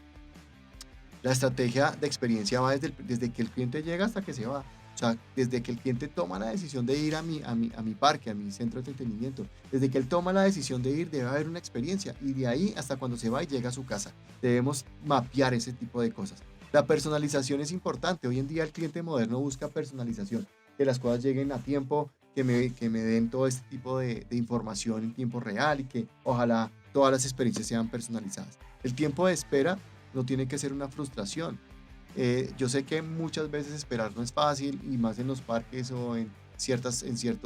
la estrategia de experiencia va desde que el cliente llega hasta que se va. O sea, desde que el cliente toma la decisión de ir a mi parque, a mi centro de entretenimiento, desde que él toma la decisión de ir, debe haber una experiencia. Y de ahí hasta cuando se va y llega a su casa. Debemos mapear ese tipo de cosas. La personalización es importante. Hoy en día el cliente moderno busca personalización. Que las cosas lleguen a tiempo, que me den todo este tipo de información en tiempo real y que ojalá todas las experiencias sean personalizadas. El tiempo de espera no tiene que ser una frustración. Yo sé que muchas veces esperar no es fácil y más en los parques o en ciertos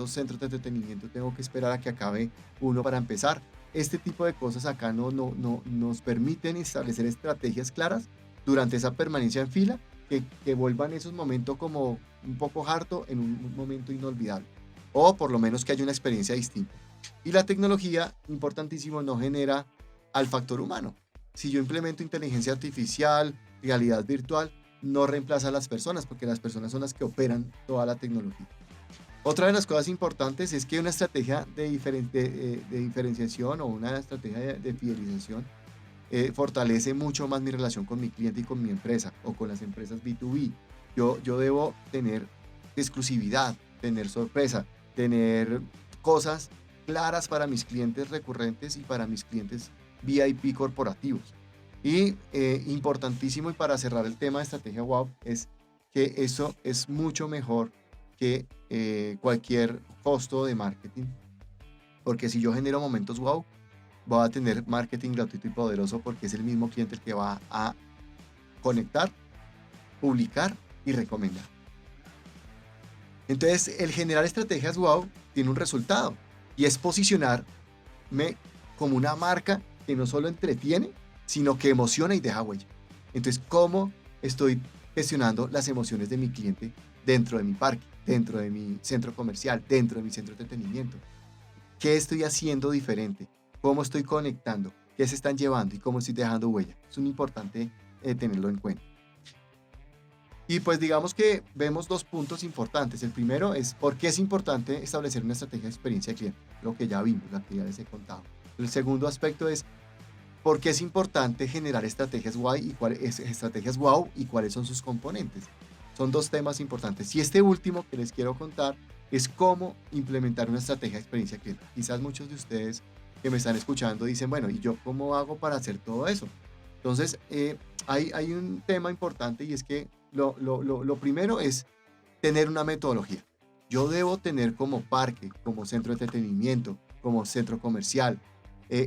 centros de entretenimiento tengo que esperar a que acabe uno para empezar. Este tipo de cosas acá no nos permiten establecer estrategias claras durante esa permanencia en fila que vuelvan esos momentos como un poco harto en un momento inolvidable o por lo menos que haya una experiencia distinta. Y la tecnología, importantísimo, no genera al factor humano. Si yo implemento inteligencia artificial, realidad virtual, no reemplaza a las personas porque las personas son las que operan toda la tecnología. Otra de las cosas importantes es que una estrategia de diferenciación o una estrategia de fidelización fortalece mucho más mi relación con mi cliente y con mi empresa o con las empresas B2B. Yo debo tener exclusividad, tener sorpresa, tener cosas claras para mis clientes recurrentes y para mis clientes VIP corporativos. Y importantísimo, y para cerrar el tema de estrategia wow, es que eso es mucho mejor que cualquier costo de marketing, porque si yo genero momentos wow, voy a tener marketing gratuito y poderoso porque es el mismo cliente el que va a conectar, publicar y recomendar. Entonces, el generar estrategias wow tiene un resultado y es posicionarme como una marca que no solo entretiene, sino que emociona y deja huella. Entonces, ¿cómo estoy gestionando las emociones de mi cliente dentro de mi parque? dentro de mi centro comercial, dentro de mi centro de entretenimiento. ¿Qué estoy haciendo diferente? ¿Cómo estoy conectando? ¿Qué se están llevando? ¿Y cómo estoy dejando huella? Es muy importante tenerlo en cuenta. Y pues digamos que vemos dos puntos importantes. El primero es por qué es importante establecer una estrategia de experiencia de cliente, lo que ya vimos, lo que ya les he contado. El segundo aspecto es por qué es importante generar estrategias wow y cuáles son sus componentes. Son dos temas importantes. Y este último que les quiero contar es cómo implementar una estrategia de experiencia de cliente. Quizás muchos de ustedes que me están escuchando dicen, bueno, ¿y yo cómo hago para hacer todo eso? Entonces, hay un tema importante y es que lo primero es tener una metodología. Yo debo tener como parque, como centro de entretenimiento, como centro comercial,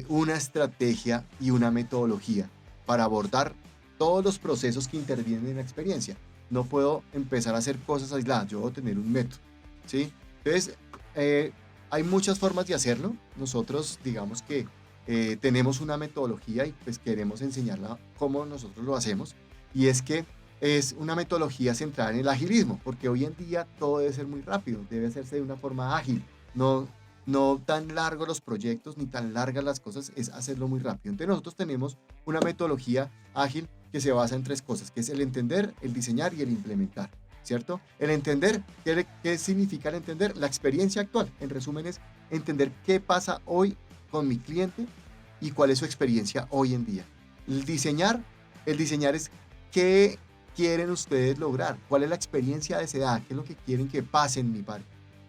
una estrategia y una metodología para abordar todos los procesos que intervienen en la experiencia. No puedo empezar a hacer cosas aisladas, yo debo tener un método, ¿sí? Entonces, hay muchas formas de hacerlo. Nosotros, digamos que tenemos una metodología y pues queremos enseñarla cómo nosotros lo hacemos. Y es que es una metodología centrada en el agilismo, porque hoy en día todo debe ser muy rápido, debe hacerse de una forma ágil, no tan largos los proyectos ni tan largas las cosas, es hacerlo muy rápido. Entonces nosotros tenemos una metodología ágil que se basa en tres cosas, que es el entender, el diseñar y el implementar, ¿cierto? El entender, ¿qué significa el entender? La experiencia actual, en resumen es entender qué pasa hoy con mi cliente y cuál es su experiencia hoy en día. El diseñar es qué quieren ustedes lograr, cuál es la experiencia deseada, qué es lo que quieren que pase en mi parque.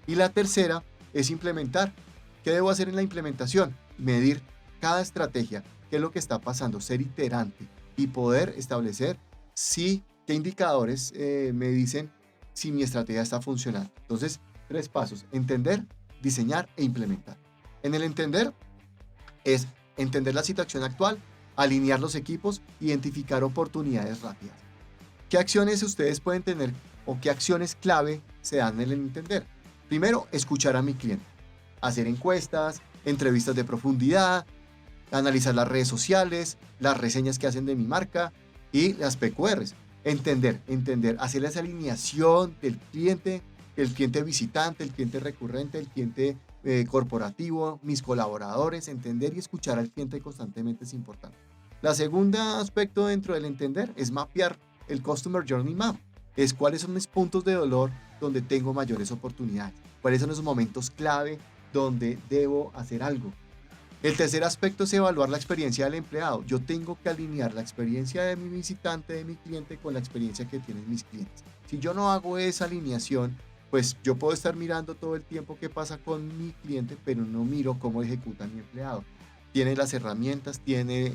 Y la tercera es implementar. ¿Qué debo hacer en la implementación? Medir cada estrategia, qué es lo que está pasando, ser iterante y poder establecer qué indicadores me dicen si mi estrategia está funcionando. Entonces, 3 pasos: entender, diseñar e implementar. En el entender es entender la situación actual, alinear los equipos, identificar oportunidades rápidas. ¿Qué acciones ustedes pueden tener o qué acciones clave se dan en el entender? Primero, escuchar a mi cliente, hacer encuestas, entrevistas de profundidad, analizar las redes sociales, las reseñas que hacen de mi marca y las PQRs. Entender, hacer esa alineación del cliente, el cliente visitante, el cliente recurrente, el cliente corporativo, mis colaboradores. Entender y escuchar al cliente constantemente es importante. La segunda aspecto dentro del entender es mapear el Customer Journey Map. Es cuáles son mis puntos de dolor donde tengo mayores oportunidades, cuáles son esos momentos clave donde debo hacer algo. El tercer aspecto es evaluar la experiencia del empleado. Yo tengo que alinear la experiencia de mi visitante, de mi cliente, con la experiencia que tienen mis clientes. Si yo no hago esa alineación, pues yo puedo estar mirando todo el tiempo qué pasa con mi cliente, pero no miro cómo ejecuta mi empleado. Tiene las herramientas, tiene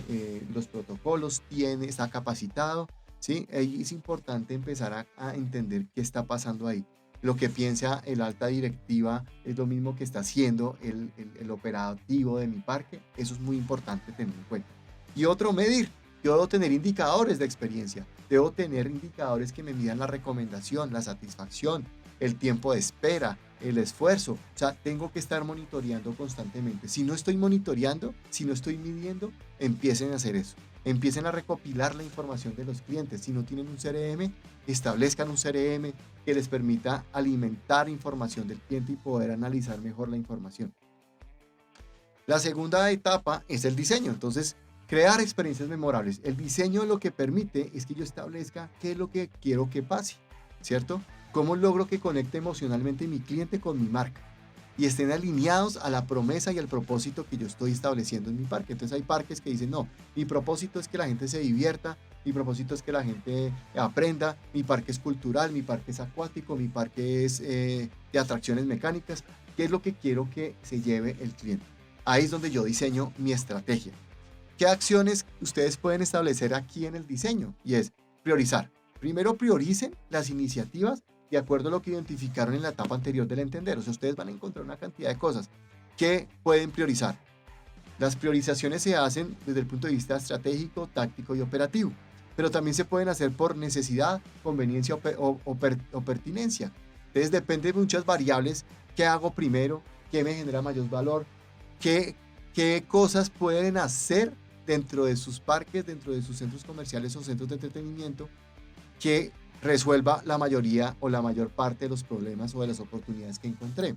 los protocolos, está capacitado, ¿sí? Ahí es importante empezar a entender qué está pasando ahí. Lo que piensa el alta directiva es lo mismo que está haciendo el operativo de mi parque. Eso es muy importante tener en cuenta. Y otro, medir. Yo debo tener indicadores de experiencia. Debo tener indicadores que me midan la recomendación, la satisfacción, el tiempo de espera, el esfuerzo. O sea, tengo que estar monitoreando constantemente. Si no estoy monitoreando, si no estoy midiendo, empiecen a hacer eso. Empiecen a recopilar la información de los clientes. Si no tienen un CRM, establezcan un CRM que les permita alimentar información del cliente y poder analizar mejor la información. La segunda etapa es el diseño. Entonces, crear experiencias memorables. El diseño lo que permite es que yo establezca qué es lo que quiero que pase, ¿cierto? ¿Cómo logro que conecte emocionalmente mi cliente con mi marca? Y estén alineados a la promesa y al propósito que yo estoy estableciendo en mi parque. Entonces hay parques que dicen, no, mi propósito es que la gente se divierta, mi propósito es que la gente aprenda, mi parque es cultural, mi parque es acuático, mi parque es de atracciones mecánicas. ¿Qué es lo que quiero que se lleve el cliente? Ahí es donde yo diseño mi estrategia. ¿Qué acciones ustedes pueden establecer aquí en el diseño? Y es priorizar. Primero prioricen las iniciativas de acuerdo a lo que identificaron en la etapa anterior del entender. O sea, ustedes van a encontrar una cantidad de cosas que pueden priorizar. Las priorizaciones se hacen desde el punto de vista estratégico, táctico y operativo, pero también se pueden hacer por necesidad, conveniencia o pertinencia. Entonces depende de muchas variables. ¿Qué hago primero? ¿Qué me genera mayor valor? ¿Qué cosas pueden hacer dentro de sus parques, dentro de sus centros comerciales o centros de entretenimiento que resuelva la mayoría o la mayor parte de los problemas o de las oportunidades que encontré.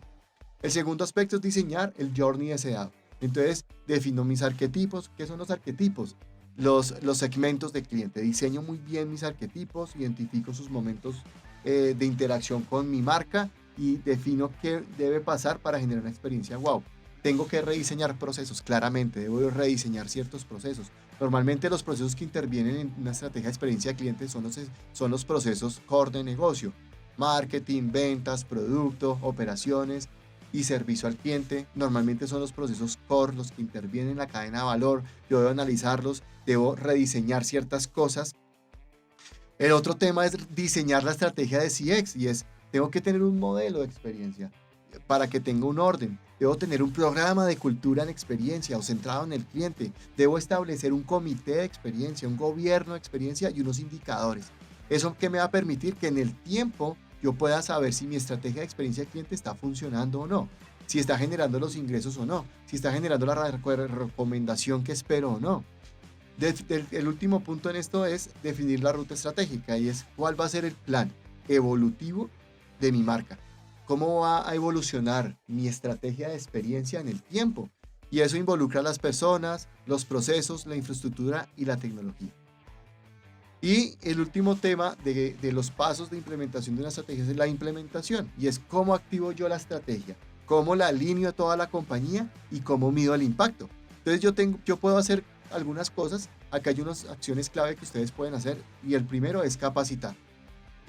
El segundo aspecto es diseñar el journey deseado. Entonces, defino mis arquetipos. ¿Qué son los arquetipos? Los segmentos de cliente. Diseño muy bien mis arquetipos, identifico sus momentos de interacción con mi marca y defino qué debe pasar para generar una experiencia wow. Tengo que rediseñar procesos, claramente, debo rediseñar ciertos procesos. Normalmente los procesos que intervienen en una estrategia de experiencia de cliente son los procesos core de negocio. Marketing, ventas, producto, operaciones y servicio al cliente. Normalmente son los procesos core los que intervienen en la cadena de valor. Yo debo analizarlos, debo rediseñar ciertas cosas. El otro tema es diseñar la estrategia de CX y tengo que tener un modelo de experiencia para que tenga un orden. Debo tener un programa de cultura en experiencia o centrado en el cliente. Debo establecer un comité de experiencia, un gobierno de experiencia y unos indicadores. Eso que me va a permitir que en el tiempo yo pueda saber si mi estrategia de experiencia del cliente está funcionando o no, si está generando los ingresos o no, si está generando la recomendación que espero o no. El último punto en esto es definir la ruta estratégica y es cuál va a ser el plan evolutivo de mi marca. ¿Cómo va a evolucionar mi estrategia de experiencia en el tiempo? Y eso involucra a las personas, los procesos, la infraestructura y la tecnología. Y el último tema de los pasos de implementación de una estrategia es la implementación. Y es cómo activo yo la estrategia, cómo la alineo a toda la compañía y cómo mido el impacto. Entonces yo puedo hacer algunas cosas. Acá hay unas acciones clave que ustedes pueden hacer. Y el primero es capacitar.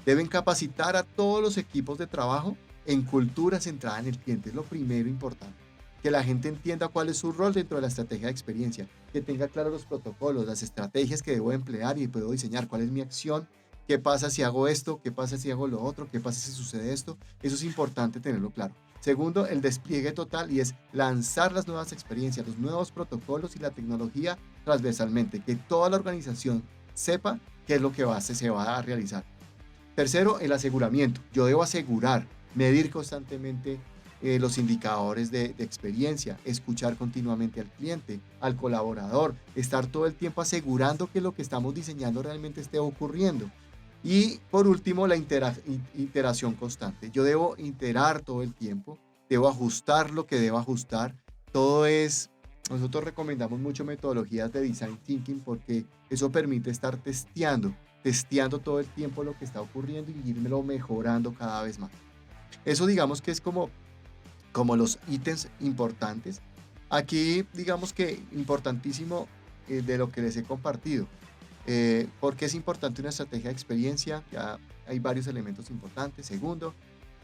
Deben capacitar a todos los equipos de trabajo en cultura centrada en el cliente. Es lo primero importante. Que la gente entienda cuál es su rol dentro de la estrategia de experiencia, que tenga claros los protocolos, las estrategias que debo emplear y puedo diseñar, cuál es mi acción, qué pasa si hago esto, qué pasa si hago lo otro, qué pasa si sucede esto. Eso es importante tenerlo claro. Segundo, el despliegue total y es lanzar las nuevas experiencias, los nuevos protocolos y la tecnología transversalmente, que toda la organización sepa qué es lo que se va a realizar. Tercero, el aseguramiento. Yo debo asegurar, medir constantemente los indicadores de experiencia, escuchar continuamente al cliente, al colaborador, estar todo el tiempo asegurando que lo que estamos diseñando realmente esté ocurriendo. Y por último, la iteración constante. Yo debo iterar todo el tiempo, debo ajustar lo que debo ajustar. Nosotros recomendamos mucho metodologías de design thinking porque eso permite estar testeando todo el tiempo lo que está ocurriendo y irmelo mejorando cada vez más. Eso digamos que es como los ítems importantes. Aquí digamos que importantísimo de lo que les he compartido. ¿Por qué es importante una estrategia de experiencia? Ya hay varios elementos importantes. Segundo,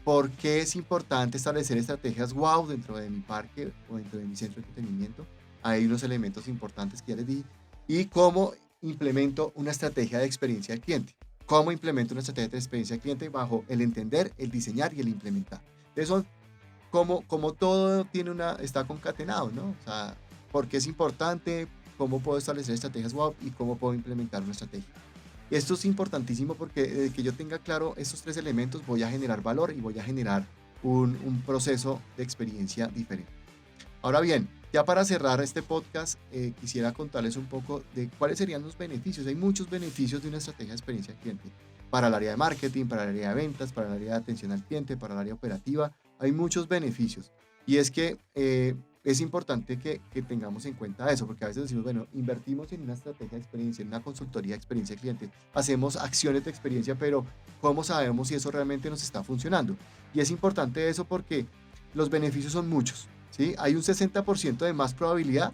¿por qué es importante establecer estrategias wow dentro de mi parque o dentro de mi centro de entretenimiento? Hay unos elementos importantes que ya les di. Y cómo implemento una estrategia de experiencia del cliente. ¿Cómo implemento una estrategia de experiencia del cliente? Bajo el entender, el diseñar y el implementar. Entonces como todo está concatenado, ¿no? O sea, ¿por qué es importante? ¿Cómo puedo establecer estrategias wow? Y cómo puedo implementar una estrategia. Y esto es importantísimo porque desde que yo tenga claro estos tres elementos voy a generar valor y voy a generar un proceso de experiencia diferente. Ahora bien, ya para cerrar este podcast, quisiera contarles un poco de cuáles serían los beneficios. Hay muchos beneficios de una estrategia de experiencia del cliente. Para el área de marketing, para el área de ventas, para el área de atención al cliente, para el área operativa. Hay muchos beneficios. Y es que es importante que tengamos en cuenta eso, porque a veces decimos, bueno, invertimos en una estrategia de experiencia, en una consultoría de experiencia del cliente, hacemos acciones de experiencia, pero ¿cómo sabemos si eso realmente nos está funcionando? Y es importante eso porque los beneficios son muchos. ¿Sí? Hay un 60% de más probabilidad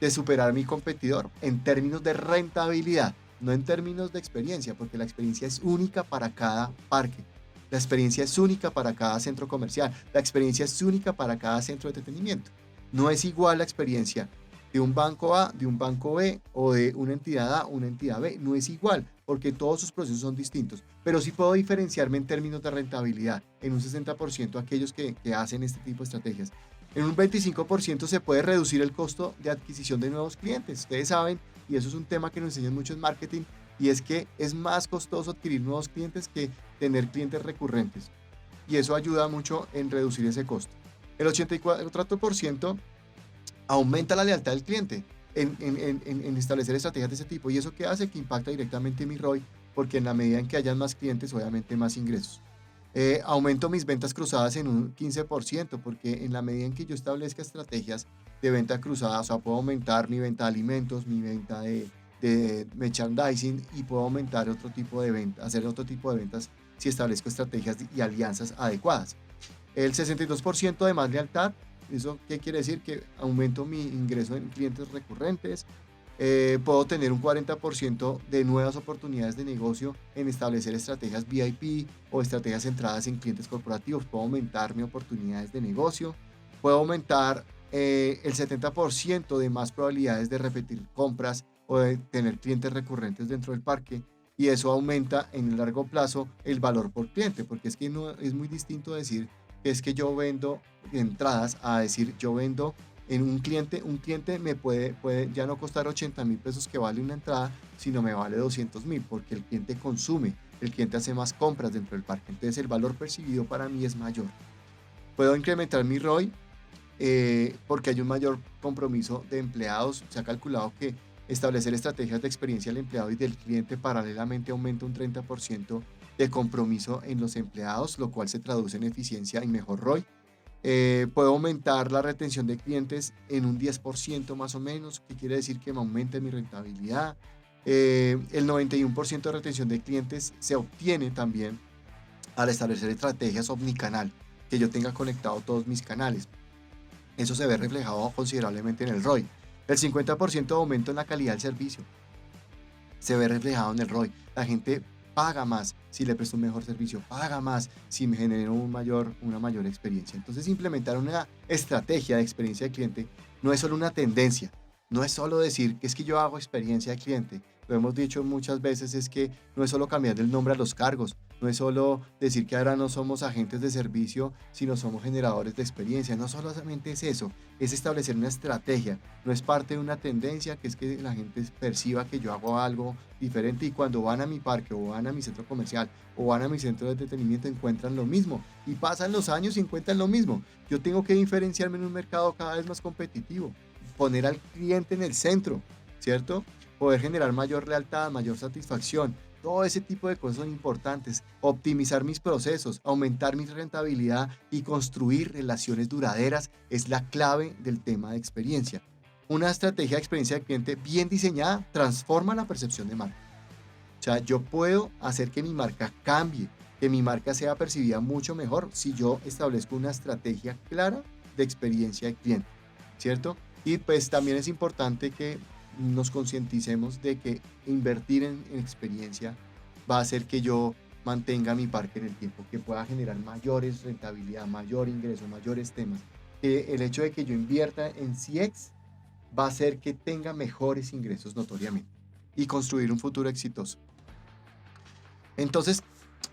de superar a mi competidor en términos de rentabilidad, no en términos de experiencia, porque la experiencia es única para cada parque, la experiencia es única para cada centro comercial, la experiencia es única para cada centro de entretenimiento. No es igual la experiencia de un banco A, de un banco B o de una entidad A, una entidad B, no es igual, porque todos sus procesos son distintos, pero sí puedo diferenciarme en términos de rentabilidad, en un 60% aquellos que hacen este tipo de estrategias. En un 25% se puede reducir el costo de adquisición de nuevos clientes. Ustedes saben, y eso es un tema que nos enseñan mucho en marketing, y es que es más costoso adquirir nuevos clientes que tener clientes recurrentes. Y eso ayuda mucho en reducir ese costo. El 84% aumenta la lealtad del cliente en establecer estrategias de ese tipo. ¿Y eso qué hace? Que impacta directamente mi ROI porque en la medida en que hayan más clientes, obviamente más ingresos. Aumento mis ventas cruzadas en un 15%, porque en la medida en que yo establezca estrategias de venta cruzada, o sea, puedo aumentar mi venta de alimentos, mi venta de merchandising, y puedo aumentar otro tipo de venta, hacer otro tipo de ventas si establezco estrategias y alianzas adecuadas. El 62% de más lealtad, ¿eso qué quiere decir? Que aumento mi ingreso en clientes recurrentes. Puedo tener un 40% de nuevas oportunidades de negocio en establecer estrategias VIP o estrategias centradas en clientes corporativos. Puedo aumentar mis oportunidades de negocio. Puedo aumentar el 70% de más probabilidades de repetir compras o de tener clientes recurrentes dentro del parque. Y eso aumenta en el largo plazo el valor por cliente, porque es que no, es muy distinto decir que es que yo vendo entradas a decir yo vendo en un cliente me puede ya no costar 80,000 pesos que vale una entrada, sino me vale 200,000, porque el cliente consume, el cliente hace más compras dentro del parque, entonces el valor percibido para mí es mayor. Puedo incrementar mi ROI porque hay un mayor compromiso de empleados. Se ha calculado que establecer estrategias de experiencia del empleado y del cliente paralelamente aumenta un 30% de compromiso en los empleados, lo cual se traduce en eficiencia y mejor ROI. Puedo aumentar la retención de clientes en un 10% más o menos, que quiere decir que me aumente mi rentabilidad. El 91% de retención de clientes se obtiene también al establecer estrategias omnicanal, que yo tenga conectado todos mis canales. Eso se ve reflejado considerablemente en el ROI. El 50% de aumento en la calidad del servicio se ve reflejado en el ROI. La gente paga más si le presto un mejor servicio, paga más si me genero una mayor experiencia. Entonces, implementar una estrategia de experiencia de cliente no es solo una tendencia, no es solo decir que es que yo hago experiencia de cliente. Lo hemos dicho muchas veces, es que no es solo cambiar el nombre a los cargos, no es solo decir que ahora no somos agentes de servicio, sino somos generadores de experiencia. No solamente es eso, es establecer una estrategia. No es parte de una tendencia que es que la gente perciba que yo hago algo diferente, y cuando van a mi parque o van a mi centro comercial o van a mi centro de entretenimiento encuentran lo mismo, y pasan los años y encuentran lo mismo. Yo tengo que diferenciarme en un mercado cada vez más competitivo, poner al cliente en el centro, ¿cierto? Poder generar mayor lealtad, mayor satisfacción. Todo ese tipo de cosas son importantes. Optimizar mis procesos, aumentar mi rentabilidad y construir relaciones duraderas es la clave del tema de experiencia. Una estrategia de experiencia de cliente bien diseñada transforma la percepción de marca. O sea, yo puedo hacer que mi marca cambie, que mi marca sea percibida mucho mejor si yo establezco una estrategia clara de experiencia de cliente, ¿cierto? Y pues también es importante que nos concienticemos de que invertir en experiencia va a hacer que yo mantenga mi parque en el tiempo, que pueda generar mayores rentabilidad, mayor ingreso, mayores temas. Que el hecho de que yo invierta en CX va a hacer que tenga mejores ingresos notoriamente y construir un futuro exitoso. Entonces,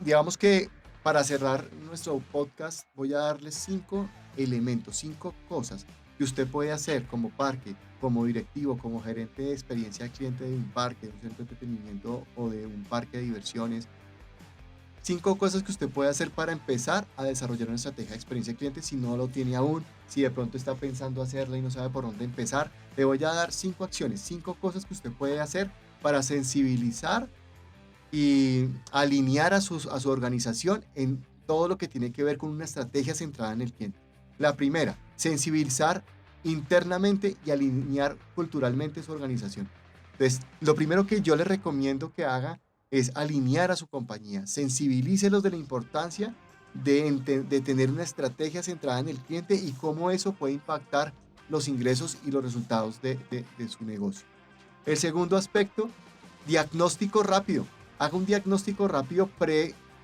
digamos que para cerrar nuestro podcast voy a darles 5 elementos, 5 cosas que usted puede hacer como parque, como directivo, como gerente de experiencia de cliente de un parque, de un centro de entretenimiento o de un parque de diversiones. 5 cosas que usted puede hacer para empezar a desarrollar una estrategia de experiencia de cliente si no lo tiene aún, si de pronto está pensando hacerla y no sabe por dónde empezar. Le voy a dar 5 acciones, 5 cosas que usted puede hacer para sensibilizar y alinear a su organización en todo lo que tiene que ver con una estrategia centrada en el cliente. La primera, sensibilizar internamente y alinear culturalmente su organización. Entonces, lo primero que yo le recomiendo que haga es alinear a su compañía, sensibilícelos de la importancia de tener una estrategia centrada en el cliente y cómo eso puede impactar los ingresos y los resultados de su negocio. El segundo aspecto, diagnóstico rápido. Haga un diagnóstico rápido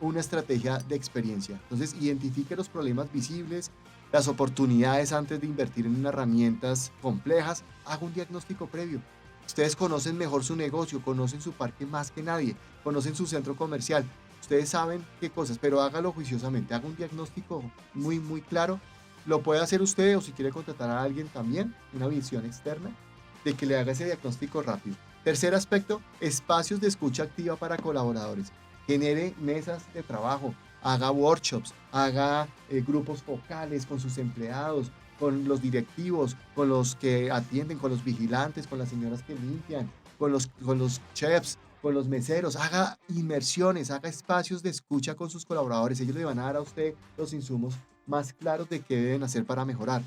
una estrategia de experiencia. Entonces, identifique los problemas visibles, las oportunidades antes de invertir en herramientas complejas. Haga un diagnóstico previo. Ustedes conocen mejor su negocio, conocen su parque más que nadie, conocen su centro comercial. Ustedes saben qué cosas, pero hágalo juiciosamente. Haga un diagnóstico muy, muy claro. Lo puede hacer usted, o si quiere contratar a alguien también, una visión externa, de que le haga ese diagnóstico rápido. Tercer aspecto, espacios de escucha activa para colaboradores. Genere mesas de trabajo, haga workshops, haga grupos focales con sus empleados, con los directivos, con los que atienden, con los vigilantes, con las señoras que limpian, con los chefs. con los meseros, haga inmersiones, haga espacios de escucha con sus colaboradores. Ellos le van a dar a usted los insumos más claros de qué deben hacer para mejorar.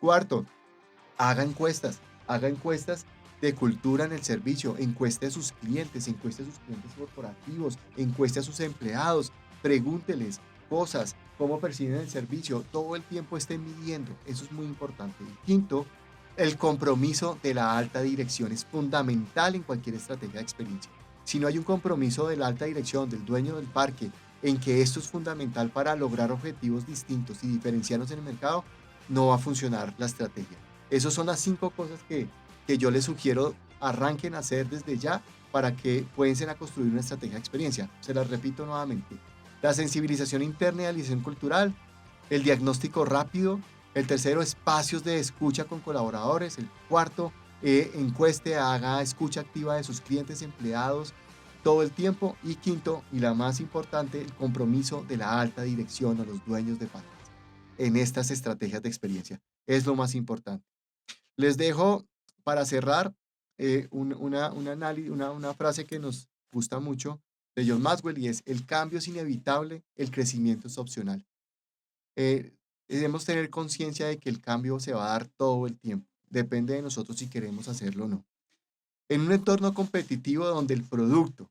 Cuarto, haga encuestas de cultura en el servicio, encueste a sus clientes corporativos, encueste a sus empleados, pregúnteles cosas, cómo perciben el servicio, todo el tiempo estén midiendo, eso es muy importante. Y quinto, el compromiso de la alta dirección es fundamental en cualquier estrategia de experiencia. Si no hay un compromiso de la alta dirección, del dueño del parque, en que esto es fundamental para lograr objetivos distintos y diferenciarnos en el mercado, no va a funcionar la estrategia. Esas son las 5 cosas que yo les sugiero arranquen a hacer desde ya para que puedan a construir una estrategia de experiencia. Se las repito nuevamente. La sensibilización interna y alineación cultural, el diagnóstico rápido, el tercero, espacios de escucha con colaboradores, el cuarto, encueste, haga escucha activa de sus clientes, empleados, todo el tiempo, y quinto, y la más importante, el compromiso de la alta dirección a los dueños de parques en estas estrategias de experiencia. Es lo más importante. Les dejo para cerrar una frase que nos gusta mucho de John Maxwell y es: el cambio es inevitable, el crecimiento es opcional. Debemos tener conciencia de que el cambio se va a dar todo el tiempo. Depende de nosotros si queremos hacerlo o no. En un entorno competitivo donde el producto,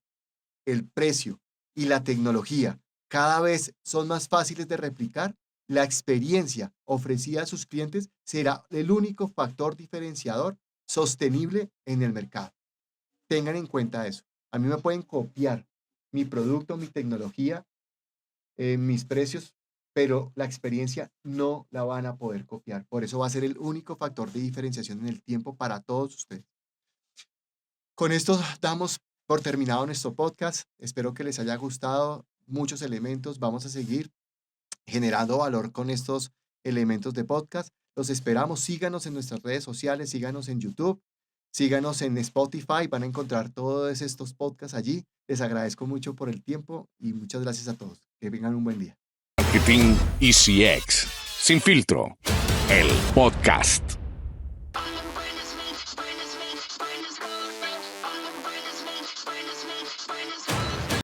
el precio y la tecnología cada vez son más fáciles de replicar, la experiencia ofrecida a sus clientes será el único factor diferenciador sostenible en el mercado. Tengan en cuenta eso. A mí me pueden copiar mi producto, mi tecnología, mis precios, pero la experiencia no la van a poder copiar. Por eso va a ser el único factor de diferenciación en el tiempo para todos ustedes. Con esto damos por terminado nuestro podcast. Espero que les haya gustado muchos elementos. Vamos a seguir generando valor con estos elementos de podcast. Los esperamos. Síganos en nuestras redes sociales, síganos en YouTube, síganos en Spotify. Van a encontrar todos estos podcasts allí. Les agradezco mucho por el tiempo y muchas gracias a todos. Que tengan un buen día. Marketing EasyX. Sin filtro. El podcast.